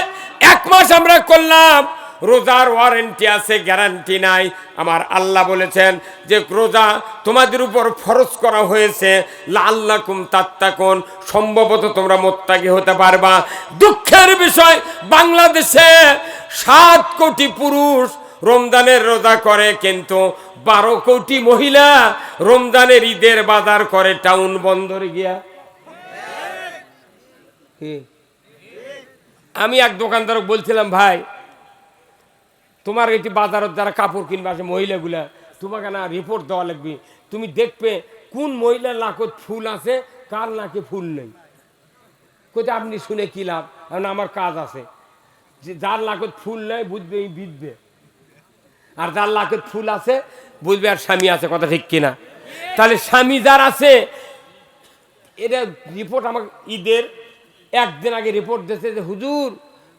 1 মাস আমরা করলাম, রোজার ওয়ারেন্টি আছে, গ্যারান্টি নাই। আমার আল্লাহ বলেছেন যে রোজা তোমাদের উপর ফরজ করা হয়েছে লাআল্লাকুম তাত্তাকুন, সম্ভবত তোমরা মুত্তাকি হতে পারবা। দুঃখের বিষয়, বাংলাদেশে 7 কোটি পুরুষ রমজানের রোজা করে, কিন্তু 12 কোটি মহিলা রমজানের ঈদের বাজার করে টাউন বন্দরে গিয়া। আমি এক দোকানদারক বলছিলাম, ভাই তোমার এটি বাজারত যারা কাপড় কিনবে আসে মহিলাগুলা, তোমাকে না রিপোর্ট দেওয়া লাগবে, তুমি দেখবে কোন মহিলার নাকত ফুল আছে কার নাকে ফুল নেই। কোথায় আপনি শুনে কি লাভ, কারণ আমার কাজ আছে। যে যার নাকত ফুল নেই বুঝবে এই বিধবে, আর যার নাকত ফুল আছে বুঝবে আর স্বামী আছে। কথা ঠিক কিনা? তাহলে স্বামী যার আছে, এটা রিপোর্ট আমাকে ঈদের একদিন আগে রিপোর্ট দিয়েছে যে হুজুর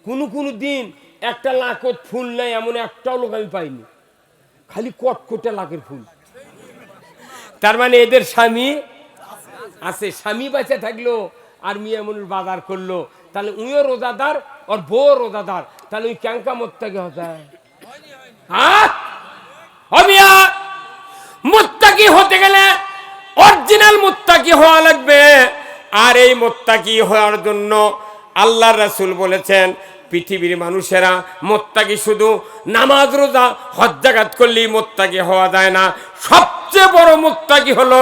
কোনো দিন একটা লাখত ফুল নাই এমন একটাও লোক আমি পাইনি, খালি কটকটে লাখের ফুল। তার মানে এদের স্বামী আছে। স্বামী বেঁচে থাকলো আর মেয়ে এমন বাজার করলো, তাহলে উইও রোজাদার আর বউ রোজাদার, তাহলে ওই ক্যাঙ্কা মোত্তাকি হতে মুত্তাকি হতে গেলে অরিজিনাল মুত্তাকি হওয়া লাগবে। আর এই মুত্তাকি হওয়ার জন্য আল্লাহর রাসূল বলেছেন পৃথিবীর মানুষেরা মুত্তাকি শুধু নামাজ রোজা হজ জাকাত করলেই মুত্তাকি হওয়া যায় না। সবচেয়ে বড় মুত্তাকি হলো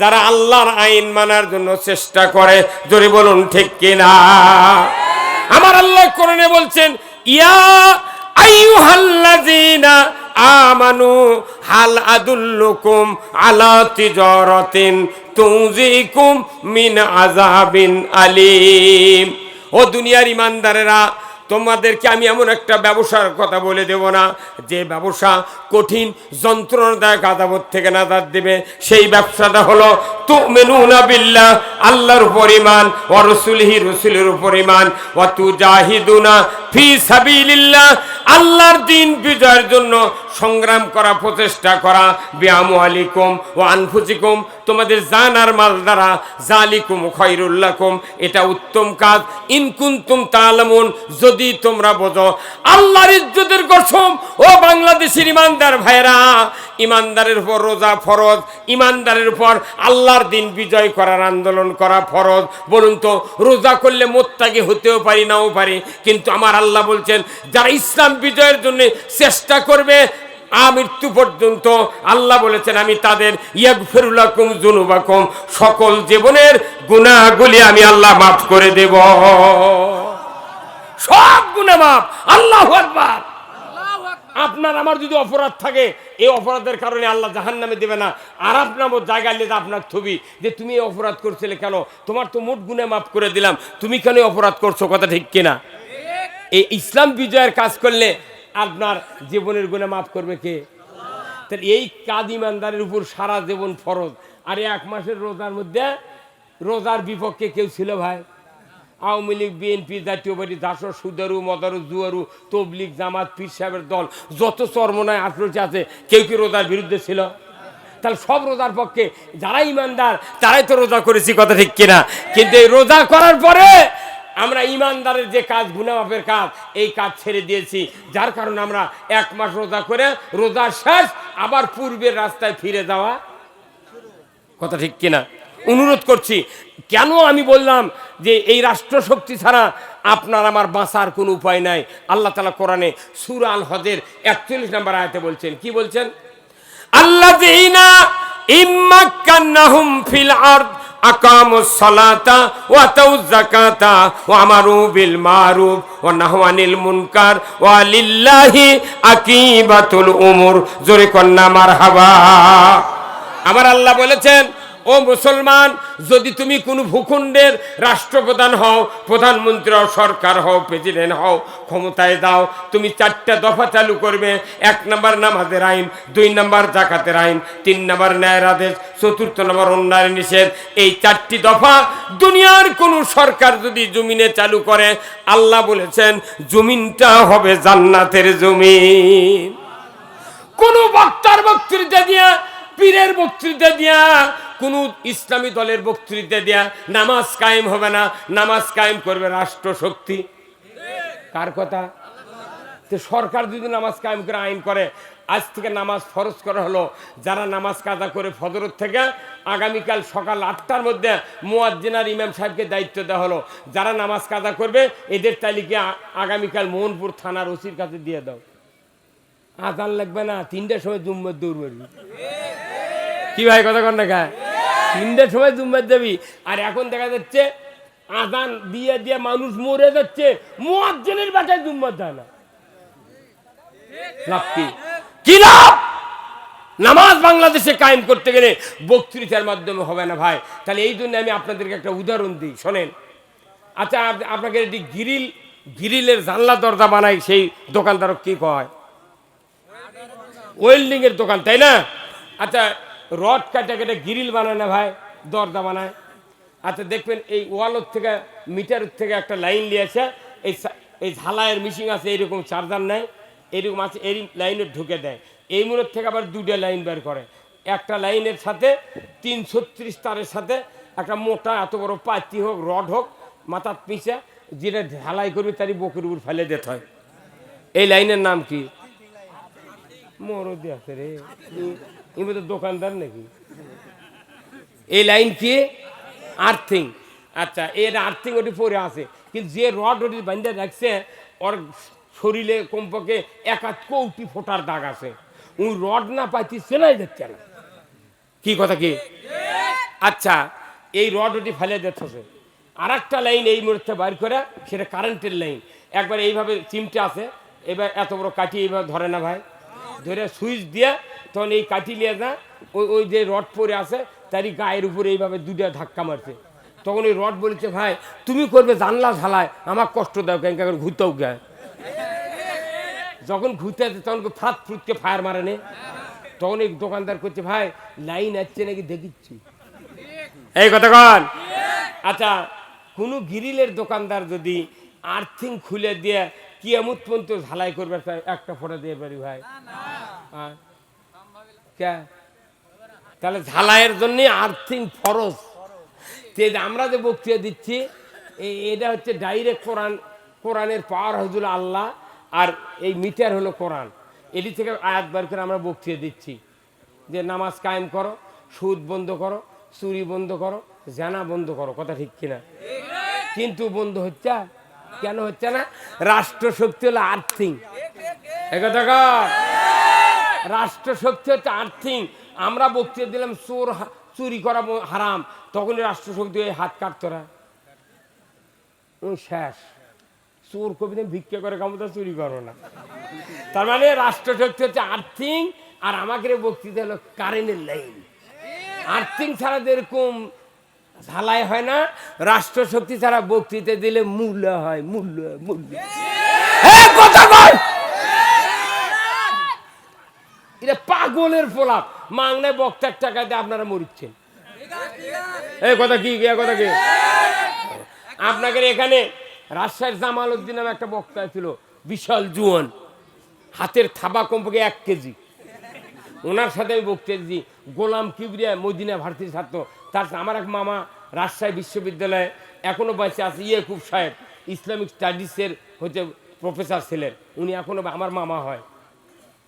যারা আল্লাহর আইন মানার জন্য চেষ্টা করে। জোরে বলুন ঠিক কিনা? আমার আল্লাহ কোরআনে বলছেন, ইয়া আইয়ুহাল্লাযীনা আমানু হাল আদুল্লুকুম আলা তিজারাতিন তুনজিকুম মিন আযাবিন আলীম। ও দুনিয়ার ইমানদারেরা, তোমাদেরকে আমি এমন একটা ব্যবসার কথা বলে দেব না যে ব্যবসা কঠিন যন্ত্রণাদায়ক আযাব থেকে নাজাত দেবে। সেই ব্যবসাটা হলো তুমিনুনা বিল্লাহ, আল্লাহর উপর ঈমান, ওয়া রাসূলিহি, রাসূলের উপর ঈমান, ওয়া তুজাহিদুনা ফি সাবিলিল্লাহ, আল্লাহর দ্বীন বিজয়ের জন্য সংগ্রাম করা, প্রচেষ্টা করা, বিআমওয়ালিকুম ওয়া আনফুসিকুম, তোমাদের জান আর মাল দ্বারা, যালিকুম খায়রুল লাকুম, এটা উত্তম কাজ, ইন কুনতুম তা'লামুন, যদি তোমরা বোঝো। আল্লাহর ইজ্জতের কসম, ও বাংলাদেশের ইমানদার ভাইরা, ইমানদারের উপর রোজা ফরজ, ইমানদারের উপর আল্লাহর দ্বীন বিজয় করার আন্দোলন করা ফরজ। বলুন তো, রোজা করলে মুত্তাকি হতেও পারি নাও পারি, কিন্তু আমার আল্লাহ বলছেন যারা ইসলাম বিজয়ের জন্য চেষ্টা করবে আমৃত্যু পর্যন্ত, আল্লাহ বলেছেন আমি তাদের ইয়াগফিরু লাকুম যুনুবাকুম, সকল জীবনের গুনাহগুলি আমি আল্লাহ মাফ করে দেব। সব গুনাহ মাফ। আল্লাহু আকবার। আপনার আমার যদি অপরাধ থাকে, এই অপরাধের কারণে আল্লাহ জাহান্নামে দেবে না। আর আপনার জায়গায় নিয়ে আপনার ছবি যে তুমি এই অপরাধ করছিলে কেন, তোমার তো মোট গুনাহ মাফ করে দিলাম, তুমি কেন অপরাধ করছো? কথা ঠিক কিনা? এই ইসলাম বিজয়ের কাজ করলে আপনার জীবনের গুনাহ মাফ করবে কে? তাহলে এই কাজ ইমানদারের উপর সারা জীবন ফরজ। আর 1 মাসের রোজার মধ্যে রোজার বিপক্ষে কেউ ছিল ভাই? আওয়ামী লীগ, বিএনপি, জাতীয় পার্টি, জাসর, সুদারু, মদারু, জুয়ারু, তবলিগ, জামাত, পীর সাহেবের দল, যত চরমনায় আটরোচে আছে, কেউ কি রোজার বিরুদ্ধে ছিল? তাহলে সব রোজার পক্ষে, যারা ইমানদার তারাই তো রোজা করেছি। কথা ঠিক কিনা? কিন্তু এই রোজা করার পরে আমরা ইমানদারের যে কাজ, গুনাহ মাফের কাজ, এই কাজ ছেড়ে দিয়েছি, যার কারণে আমরা 1 মাস রোজা করে রোজা শেষ আবার পূর্বের রাস্তায় ফিরে যাওয়া। কথা ঠিক কিনা? অনুরোধ করছি, কেন আমি বললাম যে এই রাষ্ট্রশক্তি ছাড়া আপনার আমার বাঁচার কোনো উপায় নাই। আল্লাহ তাআলা কোরআনে সূরা আল হজের 41 নম্বর আয়াতে বলছেন, কি বলছেন? আল্লাযীনা ইম্মাক্কান্নাহুম ফিল আরদ আকামুস সালাতা ওয়া আতাউয যাকাতা ওয়া আমারু বিল মারুফ ওয়া নাহাউ আনিল মুনকার ওয়া লিল্লাহি আকিবাতুল উমুর। জোরে কন্না মারহাবা। আমার আল্লাহ বলেছেন, ও মুসলমান, যদি তুমি কোনো ভূখণ্ডের রাষ্ট্রপ্রধান হও, প্রধানমন্ত্রী হও, সরকার হও, প্রেসিডেন্ট হও, ক্ষমতায় দাও, তুমি 4টা দফা চালু করবে। 1 নম্বর নামাজের আইন, 2 নম্বর যাকাতের আইন, 3 নম্বর ন্যায়ের আদেশ, 4th নম্বর অন্যায়ের নিষেধ। এই 4টি দফা দুনিয়ার কোনো সরকার যদি জমিনে চালু করে, আল্লাহ বলেছেন জমিনটা হবে জান্নাতের জমিন। কোন বক্তার বক্তৃতা দিয়া, পীরের বক্তৃতা দিয়া, কোন ইসলামী দলের বক্তৃতা দিয়া নামাজ কায়েম হবে না। নামাজ কায়েম করবে রাষ্ট্রশক্তি। কার কথা? তো সরকার যদি নামাজ কায়েম করে আইন করে, আজ থেকে নামাজ ফরজ করা হলো, যারা নামাজ কাজা করে ফজরের থেকে আগামীকাল সকাল 8টার মধ্যে মুয়াজ্জিন আর ইমাম সাহেবকে দায়িত্ব দেওয়া হলো, যারা নামাজ কাজা করবে এদের তালিকা আগামীকাল মোহনপুর থানার ওসির কাছে দিয়ে দাও। আজান লাগবে না, 3টার সময় জুম্মার দৌড় মারবি। কি ভাই কথা কন না গায়ে? 3টার সময় জুম্মার যাবি। আর এখন দেখা যাচ্ছে আজান দিয়ে দিয়ে মানুষ মরে যাচ্ছে, মুয়াজ্জিনের বাসায় জুম্মার দেয় না। লাভ কি? কি লাভ? নামাজ বাংলাদেশে কায়েম করতে গেলে বক্তৃতার মাধ্যমে হবে না ভাই। তাহলে এই জন্য আমি আপনাদেরকে একটা উদাহরণ দিই, শোনেন। আচ্ছা, আপনাকে এটি গ্রিলের জানলা দরজা বানাই, সেই দোকানদারক কি কয়? ওয়েল্ডিং এর দোকান, তাই না? আচ্ছা, রড কাটা কেটে গ্রিল বানায় না ভাই, দরজা বানায়। আচ্ছা, দেখবেন এই ওয়ালের থেকে মিটারের থেকে একটা লাইন নিয়েছে, এই ঝালাইয়ের মেশিন আছে, এইরকম চার্জার নেয়, এইরকম আছে, এই লাইনে ঢুকে দেয়। এই মূলত থেকে আবার 2টা লাইন বের করে। একটা লাইনের সাথে 336 তারের সাথে একটা মোটা এত বড় পাতি হোক, রড হোক, মাথার পিছে যেটা ঢালাই করবে তারই বকের উপর ফেলে দিতে হয়। এই লাইনের নাম কি? মরদি আছে রে, এবার তো দোকানদার নাকি? এই লাইন কি? আর্থিং। আচ্ছা, এর আর্থিং ওটি পরে আছে, কিন্তু যে রড ওটি বান্ধে রাখছে ওর শরীরে কমপক্ষে 1 কোটি ফোটার দাগ আছে। ওই রড না পাইছি চেনাই যাচ্ছে না। কি কথা কি? আচ্ছা, এই রড ওটি ফেলে দিচ্ছে। আর একটা লাইন এই মুহূর্তে বাইর করে, সেটা কারেন্টের লাইন। একবার এইভাবে চিমটে আছে, এবার এত বড় কাঠি এইভাবে ধরে না ভাই, ধরে সুইচ দিয়ে তখন এই কাঠি নিয়ে যা ওই যে রড পরে আছে তারই গায়ের উপরে এইভাবে 2টা ধাক্কা মারছে। তখন ওই রড বলেছে, ভাই তুমি করবে জানলা ঝালায়, আমার কষ্ট দাও কেন, কেন ঘুরতেও গায়ে। যখন ঘুরতে আছে তখন ফ্রাত ফ্রুটকে ফায়ার মারে নে। তখন এই দোকানদার করছে, ভাই লাইন আসছে নাকি দেখিচ্ছি। এই কথা কন। আচ্ছা, কোনো গ্রিলের দোকানদার যদি আর্থিং খুলে দিয়ে কিয়ামত পর্যন্ত ঝালাই করবে, একটা ফোঁটা দিয়ে পারি ভাই? তাহলে ঝালাইয়ের জন্য আর্থিং ফরজ। আমরা যে বক্তৃতা দিচ্ছি এটা হচ্ছে ডাইরেক্ট কোরআনের পাওয়ার হজুল আল্লাহ, আর এই মিটার হলো কোরআন। এটি থেকে আয়াত বার করে আমরা বক্তৃতা দিচ্ছি যে নামাজ কায়েম করো, সুদ বন্ধ করো, চুরি বন্ধ করো, জানা বন্ধ করো। কথা ঠিক কিনা? কিন্তু বন্ধ হচ্ছে কেন হচ্ছে না? রাষ্ট্রশক্তি হলো আর্থিং। একথা কর, রাষ্ট্রশক্তি হচ্ছে আর্থিং। আমরা বক্তৃতা দিলাম চুরি করা হারাম, তখনই রাষ্ট্রশক্তি ওই হাত কাটতরা ওই শেষ। চোর কবি ভিক্ষা করে ক্ষমতা, চুরি করো না। তার মানে রাষ্ট্রশক্তি হচ্ছে আর্থিং, আর আমাকে বক্তৃতা হলো কারেন্টের লাইন। আর্থিং ছাড়া যেরকম ঝালাই হয় না, রাষ্ট্রশক্তি ছাড়া বক্তৃতা দিলে মূল্য হয়। মূল্য মূল্য এটা পাগলের ফলাপ। মাংনায় বক্তার টাকা দিয়ে আপনারা মরিচ্ছেন। এই কথা কি? কথা কি? আপনাদের এখানে রাজশাহীর জামাল উদ্দিন নামে একটা বক্তা ছিল, বিশাল জুয়ান, হাতের থাবা কমপক্ষে 1 কেজি। ওনার সাথে আমি বক্তৃতা দিয়েছি। গোলাম কিবরিয়া মদিনা ভারতীর ছাত্র, তার আমার এক মামা রাজশাহী বিশ্ববিদ্যালয়ে এখনো বেঁচে আছে, ইয়াকুব সাহেব, ইসলামিক স্টাডিজের হচ্ছে প্রফেসর ছিলেন। উনি এখনো আমার মামা হয়।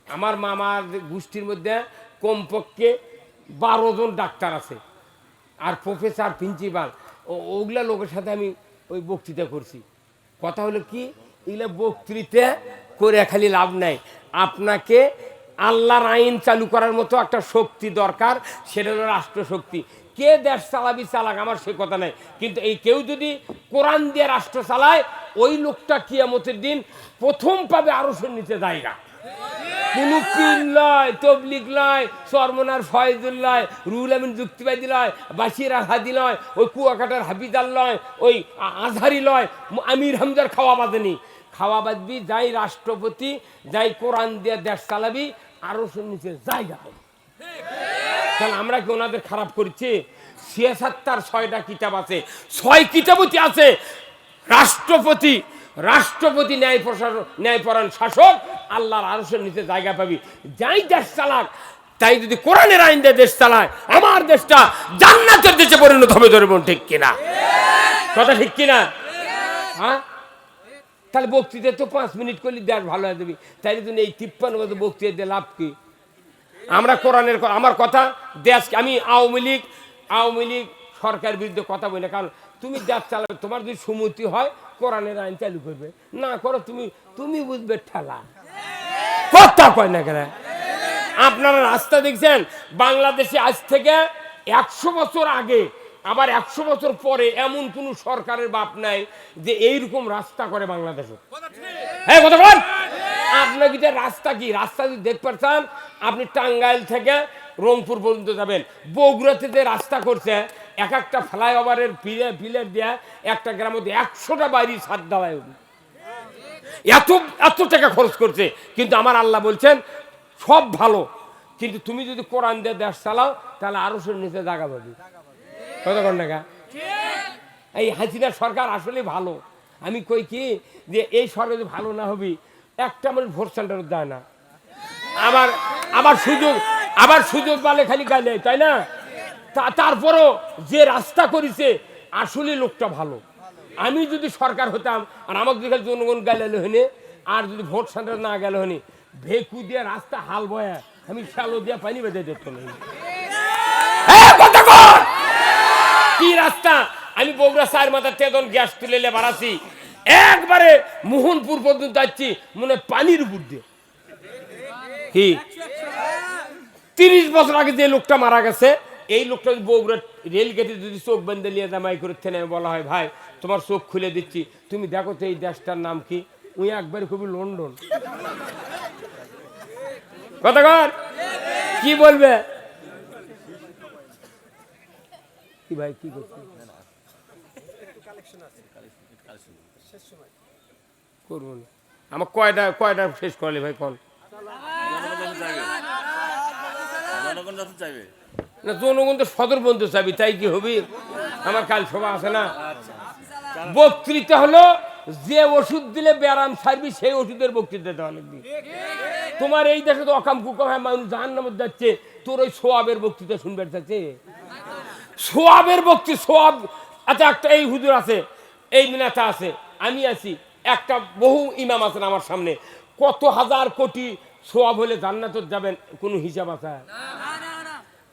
আমার মামার গোষ্ঠীর মধ্যে কমপক্ষে 12 জন ডাক্তার আছে, আর প্রফেসর, প্রিন্সিপাল, ওগুলা লোকের সাথে আমি ওই বক্তৃতা করছি। কথা হলো কি, এগুলো বক্তৃতা করে খালি লাভ নাই। আপনাকে আল্লাহর আইন চালু করার মতো একটা শক্তি দরকার, সেটা হলো রাষ্ট্রশক্তি। কে দেশ চালাবি চালাক, আমার সে কথা নাই, কিন্তু এই কেউ যদি কোরআন দিয়ে রাষ্ট্র চালায়, ওই লোকটা কিয়ামতের দিন প্রথম পাবে আরশের নিচে জায়গা। কোন পীর লয়, তবলিগ লয়, চরমনার ফয়জুল লয়, রুহুল আমিন যুক্তিবাদী লয়, বাশির আল হাদি লয়, ওই কুয়াকাটার হাফিজাল লয়, ওই আজহারি লয়, আমির হামজার খাওয়া বাঁধেনি। খাওয়া বাঁধবি যাই রাষ্ট্রপতি, যাই কোরআন দিয়ে দেশ চালাবি, আরশের নিচে জায়গা হবে। তাহলে আমরা কি ওনাদের খারাপ করছি? সিয়াসাত্তার 6টা কিতাব আছে, 6 কিতাবতি আছে। রাষ্ট্রপতি ন্যায়পরায়ণ শাসক, আল্লাহর আরশের নিচে জায়গা পাবি। যাই দেশ চালাক, তাই যদি কোরআনের আইন দিয়ে দেশ চালায়, আমার দেশটা জান্নাতের দেশে পরিণত হবে। ধরে বোন, ঠিক কিনা? কথা ঠিক কিনা? হ্যাঁ, তাহলে বক্তৃতা তো 5 মিনিট করলে দেশ ভালো হয়ে যাবে, তাই জন্য এই 53 বছর বক্তৃতা দিয়ে লাভ কি? আমরা কোরআনের আমার কথা দেশ, আমি আওয়ামী লীগ সরকারের বিরুদ্ধে কথা বলি না, কারণ তুমি দেশ চালাবে, তোমার যদি সুমতি হয় কোরআনের আইন চালু করবে, না করো তুমি বুঝবে ঠেলা, কথা কয় না কেন? আপনারা রাস্তা দেখছেন বাংলাদেশে আজ থেকে 100 বছর আগে আবার 100 বছর পরে এমন কোন সরকারের বাপ নাই যে এইরকম রাস্তা করে বাংলাদেশে। হ্যাঁ কথা বল, আপনার কি রাস্তা যদি দেখতে পারছেন, আপনি টাঙ্গাইল থেকে রংপুর পর্যন্ত যাবেন, বগুড়াতে যে রাস্তা করছে এক একটা ফ্লাইওভারের পিলার দিয়ে একটা গ্রামের মধ্যে 100টা বাড়ি ছাদ দেওয়ায় এত টাকা খরচ করছে, কিন্তু আমার আল্লাহ বলছেন সব ভালো, কিন্তু তুমি যদি কোরআন দিয়ে দেশ চালাও তাহলে আরো নিচে জায়গা পাবি। কতক্ষণ টাকা? এই হাসিনা সরকার আসলে ভালো, আমি কই কি যে এই সরকার ভালো না হবি, একটা মানুষ ভোট সেন্টার দেয় না, আবার সুযোগ পালে খালি গাইলে, তাই না? তারপরও যে রাস্তা করেছে আসলে লোকটা ভালো। আমি যদি সরকার হতাম আর আমাকে যদি জনগণ গাইলে হনে, আর যদি ভোট সেন্টার না গেলে হনি, ভেকু দিয়ে রাস্তা হাল বয়া আমি শ্যালো দিয়ে পানি বেঁধে দেখতো না। কি রাস্তা? আমি বগুড়া 4 মাথা তেদন গ্যাস তুলে বাড়াচ্ছি, একবারে মোহনপুর পর্যন্ত যাচ্ছি মনে পানির উপর দিয়ে। কি 30 বছর আগে যে লোকটা মারা গেছে, এই লোকটা বগুড়া রেলগেটে যদি চোখ বেঁধে নিয়ে জামাই করে থেনে বলা হয়, ভাই তোমার চোখ খুলে দিচ্ছি, তুমি দেখো তো এই দেশটার নাম কি, উনি একবারে খুবই লন্ডন। কথাকার কি বলবে? কি ভাই কি করছে করবো না, আমার কয়টা শেষ করলে ভাই কোন? না জনগণ তো সদর বন্ধু চাবি, তাই কি হবি? আমার কাল সভা আছে না, বক্তৃতা হলো যে ওষুধ দিলে ব্যারাম ছাড়বি সেই ওষুধের বক্তৃতা দেওয়া লাগবে। তোমার এই দেশে তো অকাম কুকাম হয়, মানুষ জাহান্নামে যাচ্ছে, তোর ওই সোয়াবের বক্তৃতা শুনবে চাচ্ছে, সোয়াবের বক্তৃতা সোয়াব। আচ্ছা একটা এই হুজুর আছে, এই নেতা আছে, আমি আছি, একটা বহু ইমাম আছেন আমার সামনে, কত হাজার কোটি সোয়াব হলে জান্নাতে যাবেন, কোনো হিসাব আছে?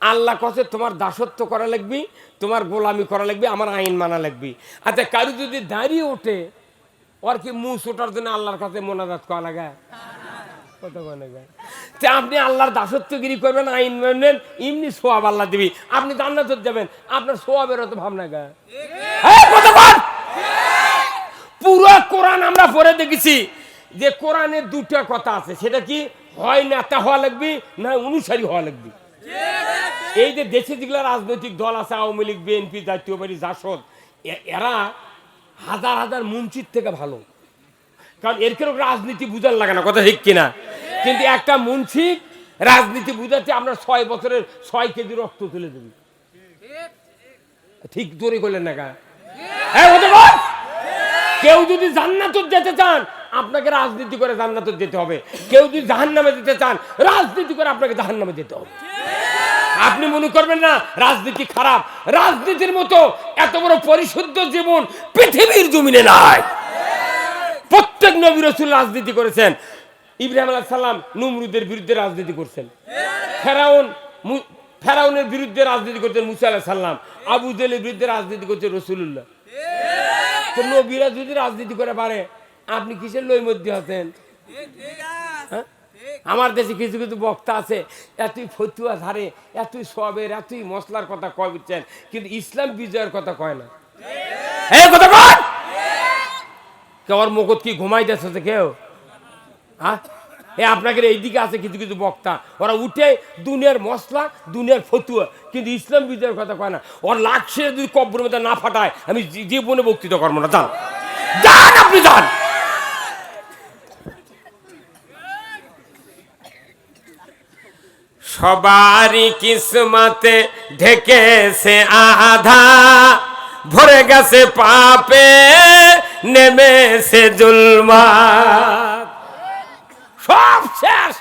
আল্লাহ কাছে তোমার দাসত্ব করা লাগবে, তোমার গোলামি করা লাগবে, আমার আইন মানা লাগবে। আচ্ছা কারো যদি দাঁড়িয়ে ওঠে, ওর কি মুখ ওঠার জন্য আল্লাহর কাছে মোনাজাত করা লাগে? কত আপনি আল্লাহর দাসত্বগিরি করবেন, আইন মানবেন, এমনি সোয়াব আল্লাহ দিবি, আপনি জান্নাতে যাবেন, আপনার সোয়াবের অত ভাবনা গা। পুরো কোরআন আমরা পড়ে দেখেছি যে কোরআনে 2টা কথা আছে, সেটা কি হয় নেতা হওয়া লাগবে না অনুসারী হওয়া লাগবে। এই যে দেশে যেগুলো রাজনৈতিক দল আছে, আওয়ামী লীগ, বিএনপি, জাতীয় পার্টি, জাসদ, এরা হাজার হাজার মুন্সির থেকে ভালো, কারণ এর কেউ রাজনীতি বুঝার লাগে না, কথা ঠিক কিনা? কিন্তু একটা মুন্সি রাজনীতি বুঝাচ্ছে আমরা 6 বছরের 6 কেজি রক্ত তুলে দেবি, ঠিক জোরে করলেন না? কেউ যদি জান্নাতে যেতে চান আপনাকে রাজনীতি করে জান্নাতে যেতে হবে, কেউ যদি জাহান্নামে যেতে চান রাজনীতি করে আপনাকে জাহান্নামে যেতে হবে। আপনি মনে করবেন না রাজনীতি খারাপ, রাজনীতির মতো এত বড় পরিশুদ্ধ জীবন পৃথিবীর জমিনে নাই। প্রত্যেক নবী রাসূল রাজনীতি করেছেন। ইব্রাহিম আলাইহিস সালাম নমরুদের বিরুদ্ধে রাজনীতি করছেন, ফেরাউনের বিরুদ্ধে রাজনীতি করছেন মুসা আলাইহিস সালাম, আবু জেহেলের বিরুদ্ধে রাজনীতি করছে রাসূলুল্লাহ। তো নবীরা যদি রাজনীতি করে পারে, আপনি কিসের লই মধ্যে আছেন? আমার দেশে কিছু কিছু বক্তা আছে, এতই ফতুয়া ধারে, এতই সবের, এতই মশলার কথা কয় বুঝছেন, কিন্তু ইসলাম বিজয়ের কথা কয় না। এই কথা কয় কেউ মুখত কি ঘুমাই যাচ্ছে কেউ? হ্যাঁ আপনাকে এইদিকে আছে কিছু কিছু বক্তা, ওরা উঠে দুনিয়ার মশলা, দুনিয়ার ফতুয়া, কিন্তু ইসলাম বিজয়ের কথা কয় না। ওর লাক্সে যদি কব্বরের মধ্যে না ফাটায় আমি জীবনে বক্তৃতা করবো না। যান যান আপনি যান। সবারই কিসমতে ঢেকেছে আধা, ভরে গেছে পাপে, নেমেছে জুলমাত, সব শেষ,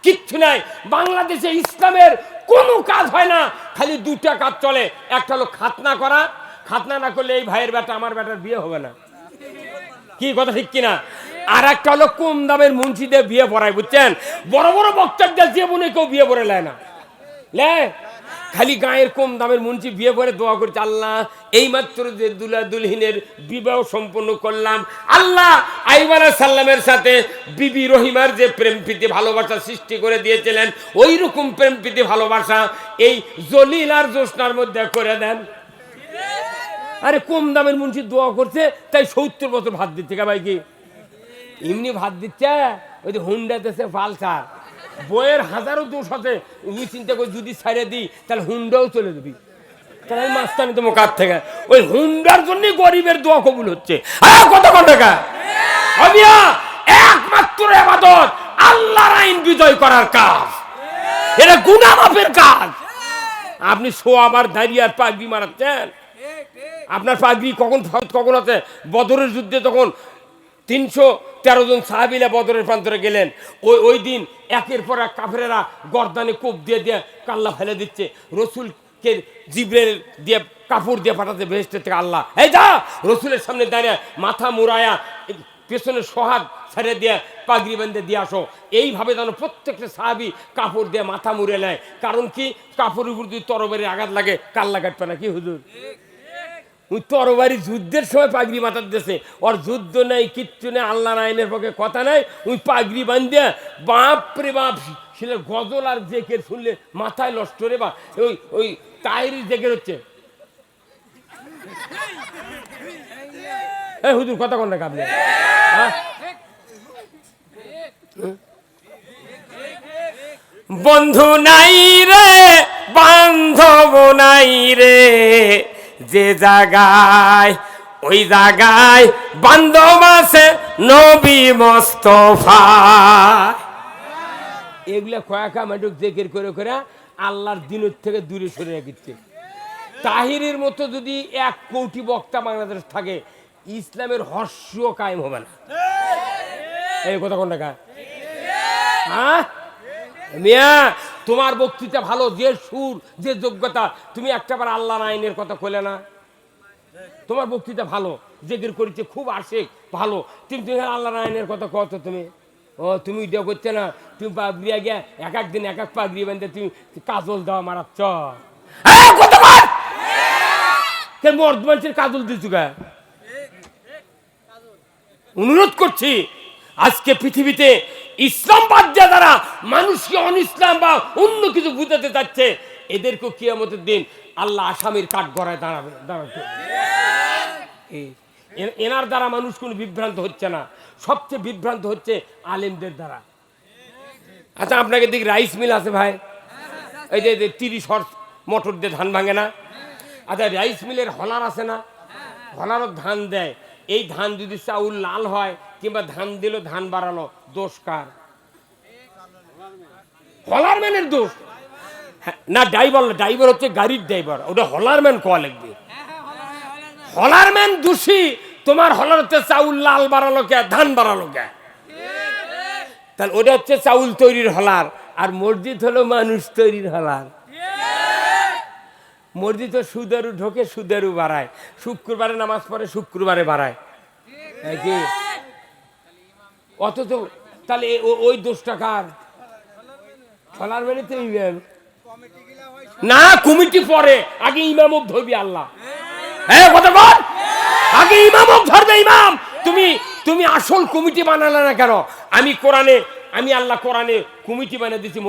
কিচ্ছু নাই। বাংলাদেশে ইসলামের কোনো কাজ হয় না, খালি 2টা কাজ চলে। একটা হলো খাতনা করা, খাতনা না করলে এই ভাইয়ের বেটা আমার বেটার বিয়ে হবে না। কি কথা ঠিক কিনা? আর একটা হলো কম দামের মুন্সিদের বিয়ে পড়ায়, বুঝছেন? বড় বড় বক্তাদের জীবনে কেউ বিয়ে পড়ে নেয় না, খালি গায়ের কম দামের মুন্সি বিয়ে করে দোয়া করছে, আল্লাহ এই মাত্র যে দুলা দুলহিনের বিবাহ সম্পন্ন করলাম, আল্লাহ আইয়ুব আলাইহিস সালামের সাথে বিবি রহিমার যে প্রেম প্রীতি ভালোবাসা সৃষ্টি করে দিয়েছিলেন, ওই রকম প্রেম প্রীতি ভালোবাসা এই জলিল আর জোসনার মধ্যে করে দেন। আরে কম দামের মুন্সি দোয়া করছে, তাই 70 বছর ভাত দিচ্ছে কে ভাই? কি এমনি ভাত দিচ্ছে? ওই যে হুন্ডা দেশে পালসার, বইয়ের হাজারো দোষ আছে, উনি চিন্তা করে যদি ছাড়ে দিই তাহলে হুন্ডাও চলে যাবি, তাহলে আমি মাস্তানি তো কার থেকে ওই হুন্ডার জন্য গরিবের দোয়া কবুল হচ্ছে। কত টাকা একমাত্র ইবাদত আল্লাহর আইন বিজয় করার কাজ, এটা গুনাহ মাফের কাজ। আপনি সোয়াবার দাঁড়িয়ে আর পাগড়ি মারাচ্ছেন, আপনার পাগড়ি কখন আছে? বদরের যুদ্ধে তখন 313 জন সাহাবীরা বদরের প্রান্তরে গেলেন, ওই দিন একের পর এক কাফেরেরা গর্দানে কোপ দিয়ে দিয়ে কাল্লা ফেলে দিচ্ছে, রসুলকে জিবরাইল দিয়ে কাপড় দিয়ে পাঠাতে বেহেশতের থেকে আল্লাহ, এই যা রসুলের সামনে দাঁড়িয়ে মাথা মুড়ায়া পেছনে সোহাগ ছেড়ে দিয়ে পাগড়ি বেঁধে দিয়ে আসো। এইভাবে যেন প্রত্যেকটা সাহাবী কাপড় দিয়ে মাথা মুড়ে নেয়, কারণ কি কাপড়ের উপর যদি তরবারির আঘাত লাগে কাল্লা কাটবে না কি হুজুর? ওই তরবারি যুদ্ধের সময় পাগড়ি মাথার দেশে, ওর যুদ্ধ নেই, কিচ্ছু নেই, আল্লাহর আইনের পক্ষে কথা নাই, ওই পাগড়ি বান্ধে বাপরে বাপ ছেলে গজল আর জেকের শুনলে মাথায় নষ্ট রে বা ওই তাইরি জেকের হচ্ছে। এই হুজুর কথা কোন না কাবলে, বন্ধু নাই রে বান্ধব নাই রে, যে জায়গায় ওই জায়গায় বান্ধব আছে নবী মুস্তাফা। এগুলা কয়েকা মাটুক জেকের করে করে আল্লাহর দিনের থেকে দূরে সরে রাখছে। তাহিরের মতো যদি 1 কোটি বক্তা বাংলাদেশ থাকে, ইসলামের হর্ষও কায়েম হবে না। এই কথা কোন টাকা? হ্যাঁ মিয়া, তোমার বক্তৃতা ভালো, যে সুর যে যোগ্যতা, তুমি একটাবার আল্লাহর আইনের কথা কইলে না। তোমার বক্তৃতা ভালো, জেগের করিতে খুব আশেক ভালো, তুমি আল্লাহর আইনের কথা কত? তুমি এটা করছে না, তুমি পাগড়ি আগে এক দিন এক পাগড়ি বান্ধে তুমি কাজল দেওয়া মারাচ্ছ। মর্দ মানুষের কাজল দিচ্ছু গা? অনুরোধ করছি, আজকে পৃথিবীতে ইসলাম বাদ দেওয়া দ্বারা মানুষকে অনিসলাম বা অন্য কিছু বুঝাতে চাচ্ছে, এদেরকেও কিয়ামতের দিন আল্লাহ আসামির কাঠ গড়ায় দাঁড়াবে। এনার দ্বারা মানুষ কোনো বিভ্রান্ত হচ্ছে না, সবচেয়ে বিভ্রান্ত হচ্ছে আলেমদের দ্বারা। আচ্ছা, আপনাকে দিক রাইস মিল আছে ভাই, এই যে 30 হর্স মোটর দিয়ে ধান ভাঙে না? আচ্ছা, রাইস মিলের হলার আছে না? হলারও ধান দেয়। এই ধান যদি চাউল লাল হয় কিংবা ধান দিল ধান বাড়ানো, দোষ কার? হলার ম্যানের দোষ না, ড্রাইভার হচ্ছে গাড়ির ড্রাইভার, ওটা হলার ম্যান কোয়া লাগবে। হলার ম্যান দোষী, তোমার হলার হচ্ছে চাউল লাল বাড়ালো কে, ধান বাড়ালো কে? তাহলে ওটা হচ্ছে চাউল তৈরির হলার, আর মসজিদ হলো মানুষ তৈরির হলার। মসজিদ তো সুদারু ঢোকে সুদারু বাড়ায়, শুক্রবারে নামাজ পড়ে শুক্রবারে বাড়ায় কি? অথচ তাহলে ওই দোষটা কার? হলার মানে তো ইমাম না, কমিটি পরে, আগে ইমামক ধরবি আল্লাহ। হ্যাঁ কথা বল, আগে ইমামক ধরবে ইমাম। তুমি আসল কমিটি বানালে না কেন? আমি আল্লাহ কোরআনে কমিটি বানিয়ে দিয়েছি,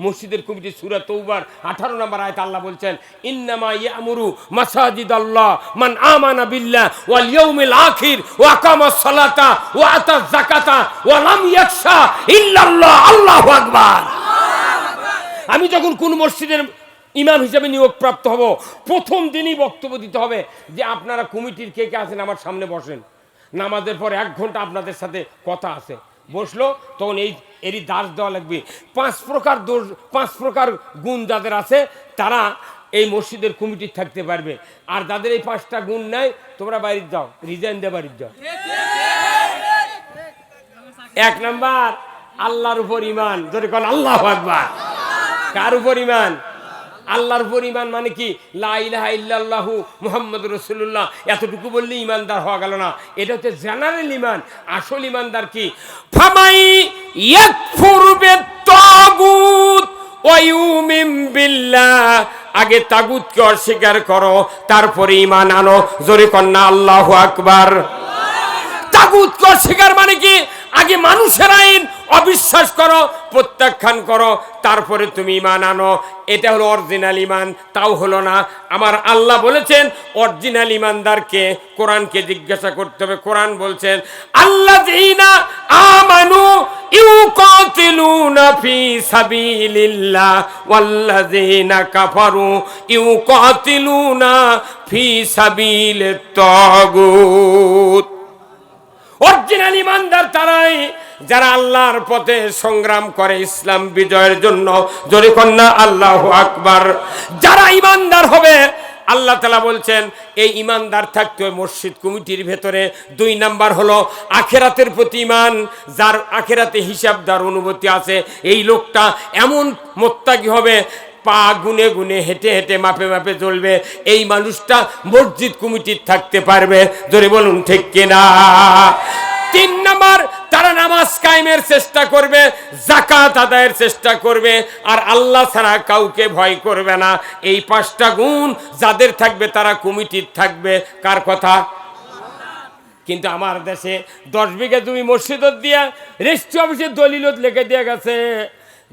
মসজিদের কমিটি সূরা তৌবার 18 নম্বর আয়াতে আল্লাহ বলছেন, ইন্নামা ইয়ামুরু মাসাজিদাল্লাহ মান আমানা বিল্লাহ ওয়াল ইয়াউমিল আখির ওয়া আকামাস সালাতা ওয়া আতাজ যাকাতা ওয়া লাম ইয়াখশা ইল্লাল্লাহ। আল্লাহু আকবার। আমি যখন কোন মসজিদের ইমাম হিসেবে নিয়োগ প্রাপ্ত হব, প্রথম দিনই বক্তব্য দিতে হবে যে আপনারা কমিটির কে কে আছেন আমার সামনে বসেন, নামাজের পর 1 ঘন্টা আপনাদের সাথে কথা আছে। বসলো, তখন এরই দাস দেওয়া লাগবে। 5 প্রকার গুণ যাদের আছে তারা এই মসজিদের কমিটির থাকতে পারবে, আর যাদের এই 5টা গুণ নাই তোমরা বাইরে যাও, রিজাইন দিয়ে বাড়ি যাও। 1 নাম্বার, আল্লাহর উপর ঈমান। ধরে কোন আল্লাহু আকবার। কার উপর ঈমান? আল্লাহর উপর ঈমান মানে কি? লা ইলাহা ইল্লাল্লাহু মুহাম্মাদুর রাসূলুল্লাহ, এতটুকু বললে ঈমানদার হওয়া গেল না। এটা হচ্ছে জেনারেল ঈমান। আসল ঈমানদার কি? ফামাই ইয়াকফুর বিত-তাগুত ওয়া ইউমিন বিল্লাহ, আগে তাগুতকে অস্বীকার করো, তারপরে ঈমান আনো। জোরে কন্না আল্লাহু আকবার। তাগুতকে অস্বীকার মানে কি? আগে মানুষের আইন অবিশ্বাস করো, প্রত্যাখ্যান করো, তারপরে তুমি ঈমান আনো। এটা হলো অরিজিনাল ঈমান। তাও হলো না। আমার আল্লাহ বলেছেন অরিজিনাল ঈমানদারকে কোরআনকে জিজ্ঞাসা করতে হবে। কোরআন বলছেন আল্লাযীনা আমানু ইউকাতিলুনা ফি সাবিলিল্লাহ ওয়াল্লাযীনা কাফারু ইউকাতিলুনা ফি সাবিলিত তাগুত। অরিজিনাল ঈমানদার তারাই যারা আল্লাহর পথে সংগ্রাম করে ইসলাম বিজয়ের জন্য। জোরে কন্না আল্লাহু আকবার। যারা ঈমানদার হবে, আল্লাহ তাআলা বলছেন এই ঈমানদার থাকতে হবে মসজিদ কমিটির ভেতরে। 2 নাম্বার হলো আখিরাতের প্রতি ঈমান। যার আখিরাতে হিসাব দেওয়ার অনুভূতি আছে, এই লোকটা এমন মুত্তাকি হবে, পা গুনে গুনে হেঁটে হেঁটে মাপে মাপে চলবে। এই মানুষটা মসজিদ কমিটির থাকতে পারবে। জোরে বলুন ঠিক কিনা? 3 নাম্বার, তারা নামাজ কায়েমের চেষ্টা করবে, যাকাত আদায়ের চেষ্টা করবে, আর আল্লাহ ছাড়া কাউকে ভয় করবে না। এই 5টা গুণ যাদের থাকবে তারা কমিটির থাকবে। কার কথা? কিন্তু আমার দেশে 10 বিঘা জমি মসজিদত দিয়া রেজিস্ট্রি অফিসে দলিলত লিখে দিয়ে গেছে,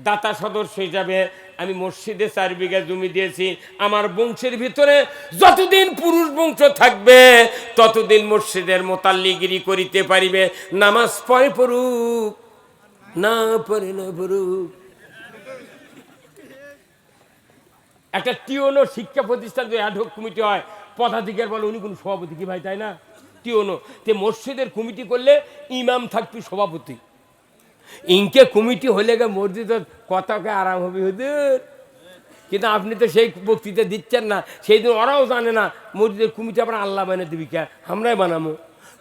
দাতা সদস্য হিসাবে আমি মসজিদে 4 বিঘা জমি দিয়েছি। আমার বংশের ভিতরে যতদিন পুরুষ বংশ থাকবে ততদিন মসজিদের মোতাল্লিগিরি করিতে পারিবে। নামাজ পড়ে পড়ুক, না পড়ে না পড়ুক। একটা টিওনো শিক্ষা প্রতিষ্ঠান যে অ্যাডহক কমিটি হয়, পদাধিকার বলে উনি কোন সভাপতি কি ভাই, তাই না? টিওনো তে মসজিদের কমিটি করলে ইমাম থাকবি সভাপতি। ইনকে কমিটি হলে গে মসজিদের কথাকে আরাম হবে হুজুর। কিন্তু আপনি তো সেই বক্তৃতা দিচ্ছেন না, সেই দিন ওরাও জানে না মসজিদের কমিটি আপনার আল্লাহ বানিয়ে দিবি কে, আমরাই বানাবো।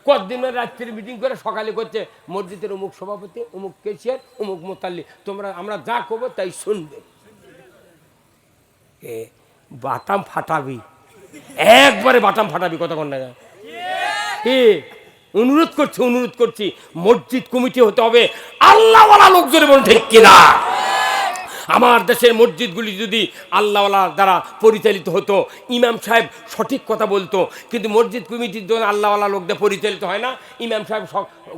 কতদিনের রাত্রির মিটিং করে সকালে করছে মসজিদের অমুক সভাপতি, অমুক কেশিয়ার, অমুক মোতাল্লি, তোমরা আমরা যা করবো তাই শুনবে। এ বাটাম ফাটাবি, একবারে বাটাম ফাটাবি, কতক্ষণ না যায়। অনুরোধ করছি মসজিদ কমিটি হতে হবে আল্লাহওয়ালা লোকজনের, বলুন ঠিক কিনা? আমার দেশের মসজিদগুলি যদি আল্লাহওয়ালা দ্বারা পরিচালিত হতো, ইমাম সাহেব সঠিক কথা বলতো, কিন্তু মসজিদ কমিটির জন্য আল্লাহওয়ালা লোকদের পরিচালিত হয় না। ইমাম সাহেব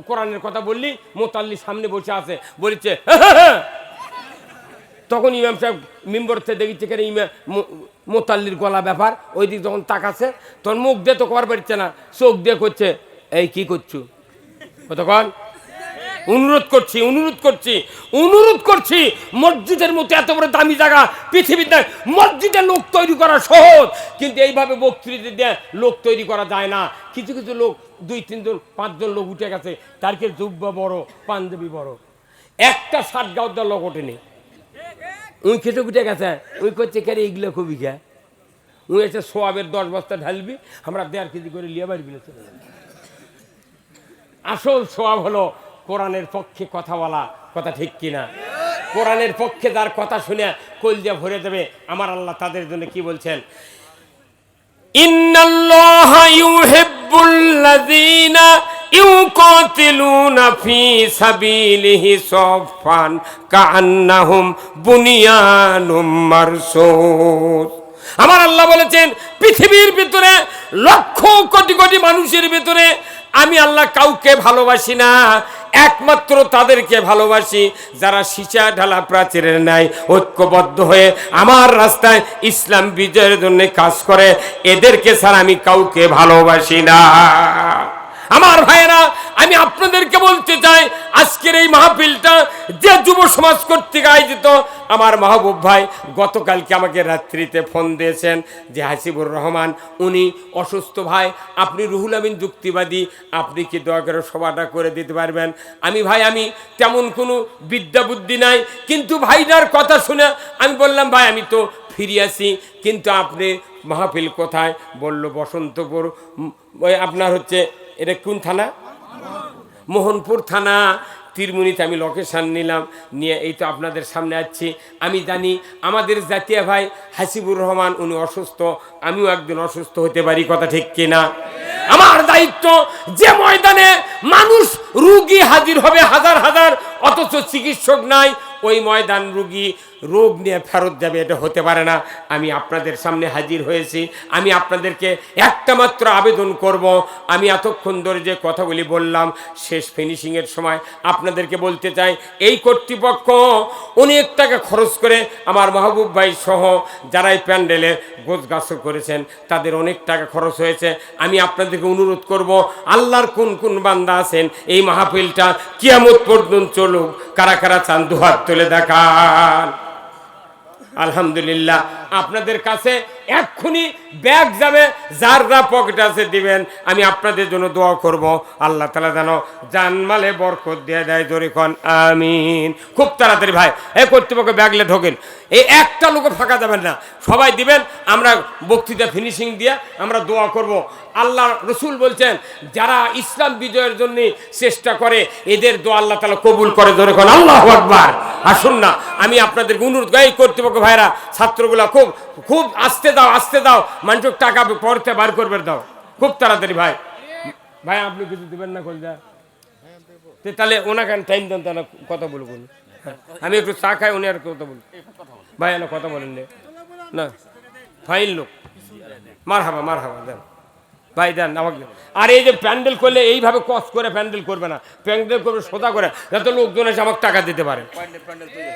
কোরআনের কথা বললি, মোতাল্লি সামনে বসে আছে, বলেছে তখন ইমাম সাহেব মেম্বর থেকে দেখেছে কেন মোতাল্লির গলা ব্যাপার, ওই দিক যখন তাকাছে তখন মুখ দিয়ে তো কর পারছে না, চোখ দিয়ে করছে এই কি করছো। কতক্ষণ অনুরোধ করছি মসজিদের মতো এত বড় দামি জায়গা পৃথিবীর নাই, মসজিদে লোক তৈরি করা সহজ, কিন্তু এইভাবে বক্তৃতা দিয়ে লোক তৈরি করা যায় না। কিছু কিছু লোক 2-3 জন 5 জন লোক উঠে গেছে, তারকে জুব্বা বড়, পাঞ্জাবি বড়, একটা 60 গাউদার লোক ওঠেনি। উই খেতে উঠে গেছে, উই করছে কে এইগুলো খুবই খা, উই এসে সোয়াবের 10 বস্তা ঢালবি, আমরা 1.5 কেজি করে লিয়ে বাড়ি বিলে চলে যাবি। আসল সোয়াব হলো কোরআনের পক্ষে কথা বলা, কথা ঠিক কিনা? কোরআনের পক্ষে যার কথা শুনে কলজা ভরে দেবে, আমার আল্লাহ তাদের জন্য কি বলছেন? ইন্নাল্লাহা ইউহিব্বুল্লাযীনা ইউকাতিলুনা ফি সাবিলিহি সাফফান কাআন্নাহুম বুনিয়ানুম মারসুস। আমার আল্লাহ বলেছেন পৃথিবীর ভিতরে লক্ষ কোটি কোটি মানুষের ভিতরে আমি আল্লাহ কাউকে ভালোবাসি না, একমাত্র তাদেরকে ভালোবাসি যারা সীসা ঢালা প্রাচীরের ন্যায় ঐক্যবদ্ধ হয়ে আমার রাস্তায় ইসলাম বিজয়ের জন্য কাজ করে। এদেরকে ছাড়া আমি কাউকে ভালোবাসি না। আমার ভাইয়েরা, আমি আপনাদেরকে বলতে চাই, আজকের এই মাহফিলটা যে যুব সমাজ কর্তৃক আয়োজিত, আমার মাহবুব ভাই গতকালকে আমাকে রাত্রিতে ফোন দিয়েছেন যে হাসিবুর রহমান উনি অসুস্থ ভাই, আপনি রুহুল আমিন যুক্তিবাদী, আপনি কি দয়া করে সভাটা করে দিতে পারবেন? আমি তেমন কোনো বিদ্যা বুদ্ধি নাই, কিন্তু ভাইটার কথা শুনে আমি বললাম ভাই আমি তো ফিরে আসি, কিন্তু আপনি মাহফিল কোথায়? বলল বসন্তপুর, ওই আপনার হচ্ছে এটা কোন থানা? মোহনপুর থানা। তিরমুনিতে আমি লোকেশান নিলাম, নিয়ে এই তো আপনাদের সামনে আসছি। আমি জানি আমাদের জাতীয় ভাই হাসিবুর রহমান উনি অসুস্থ, আমিও একদিন অসুস্থ হতে পারি, কথা ঠিক কিনা? আমার দায়িত্ব যে ময়দানে মানুষ রুগী হাজির হবে হাজার হাজার, অথচ চিকিৎসক নাই, ওই ময়দান রুগী রোগ নিয়ে ফেরত যাবে, এটা হতে পারে না। আমি আপনাদের সামনে হাজির হয়েছি। আমি আপনাদেরকে একটা মাত্র আবেদন করব, আমি এতক্ষণ ধরে যে কথাগুলি বললাম শেষ ফিনিশিংয়ের সময় আপনাদেরকে বলতে চাই, এই কর্তৃপক্ষ অনেক টাকা খরচ করে আমার মাহবুব ভাই সহ যারা এই প্যান্ডেলে গোছগাছ করেছেন তাদের অনেক টাকা খরচ হয়েছে। আমি আপনাদেরকে অনুরোধ করব, আল্লাহর কোন কোন বান্দা আছেন এই মাহফিলটা কিয়ামত পর্যন্ত চলুক, কারা কারা চান দুহাত তুলে দেখান। আলহামদুলিল্লাহ, আপনাদের কাছে এক্ষুনি ব্যাগ যাবে, যার যা পকেট আছে দিবেন। আমি আপনাদের জন্য দোয়া করব, আল্লাহ তাআলা যেন জানমালে বরকত দিয়ে দেয়, জোরে কোন আমিন। খুব তাড়াতাড়ি ভাই এই কর্তৃপক্ষ ব্যাগলে ঢোকেন, এই একটা লোক ফাঁকা যাবেন না, সবাই দিবেন। আমরা বক্তৃতা ফিনিশিং দিয়ে আমরা দোয়া করব। আল্লাহ রসুল বলছেন যারা ইসলাম বিজয়ের জন্য চেষ্টা করে এদের দোয়া আল্লাহ তাআলা কবুল করে, জোরে কোন আল্লাহু আকবার। আসুন না, আমি আপনাদের অনুরোধ করি কর্তৃপক্ষ ভাইরা, ছাত্রগুলা খুব খুব আস্তে দাও, আস্তে দাও, মানুষ টাকা পড়তে বার করবে, দাও খুব তাড়াতাড়ি। ভাই ভাই আপনি কিছু দিবেন না কল যা, তাহলে ওনাকে টাইম দেন, তাহলে কথা বলবো। আমি একটু চা খাই, উনি আর কথা বলুন। ভাই না কথা বলেন না, ফাইন লোক, মার হাবা দেন ভাই, দেন আমাকে। আর এই যে প্যান্ডেল করলে এইভাবে কষ্ট করে প্যান্ডেল করবে না, প্যান্ডেল করবে সোজা করে, যাতে লোকজন এসে আমাকে টাকা দিতে পারে।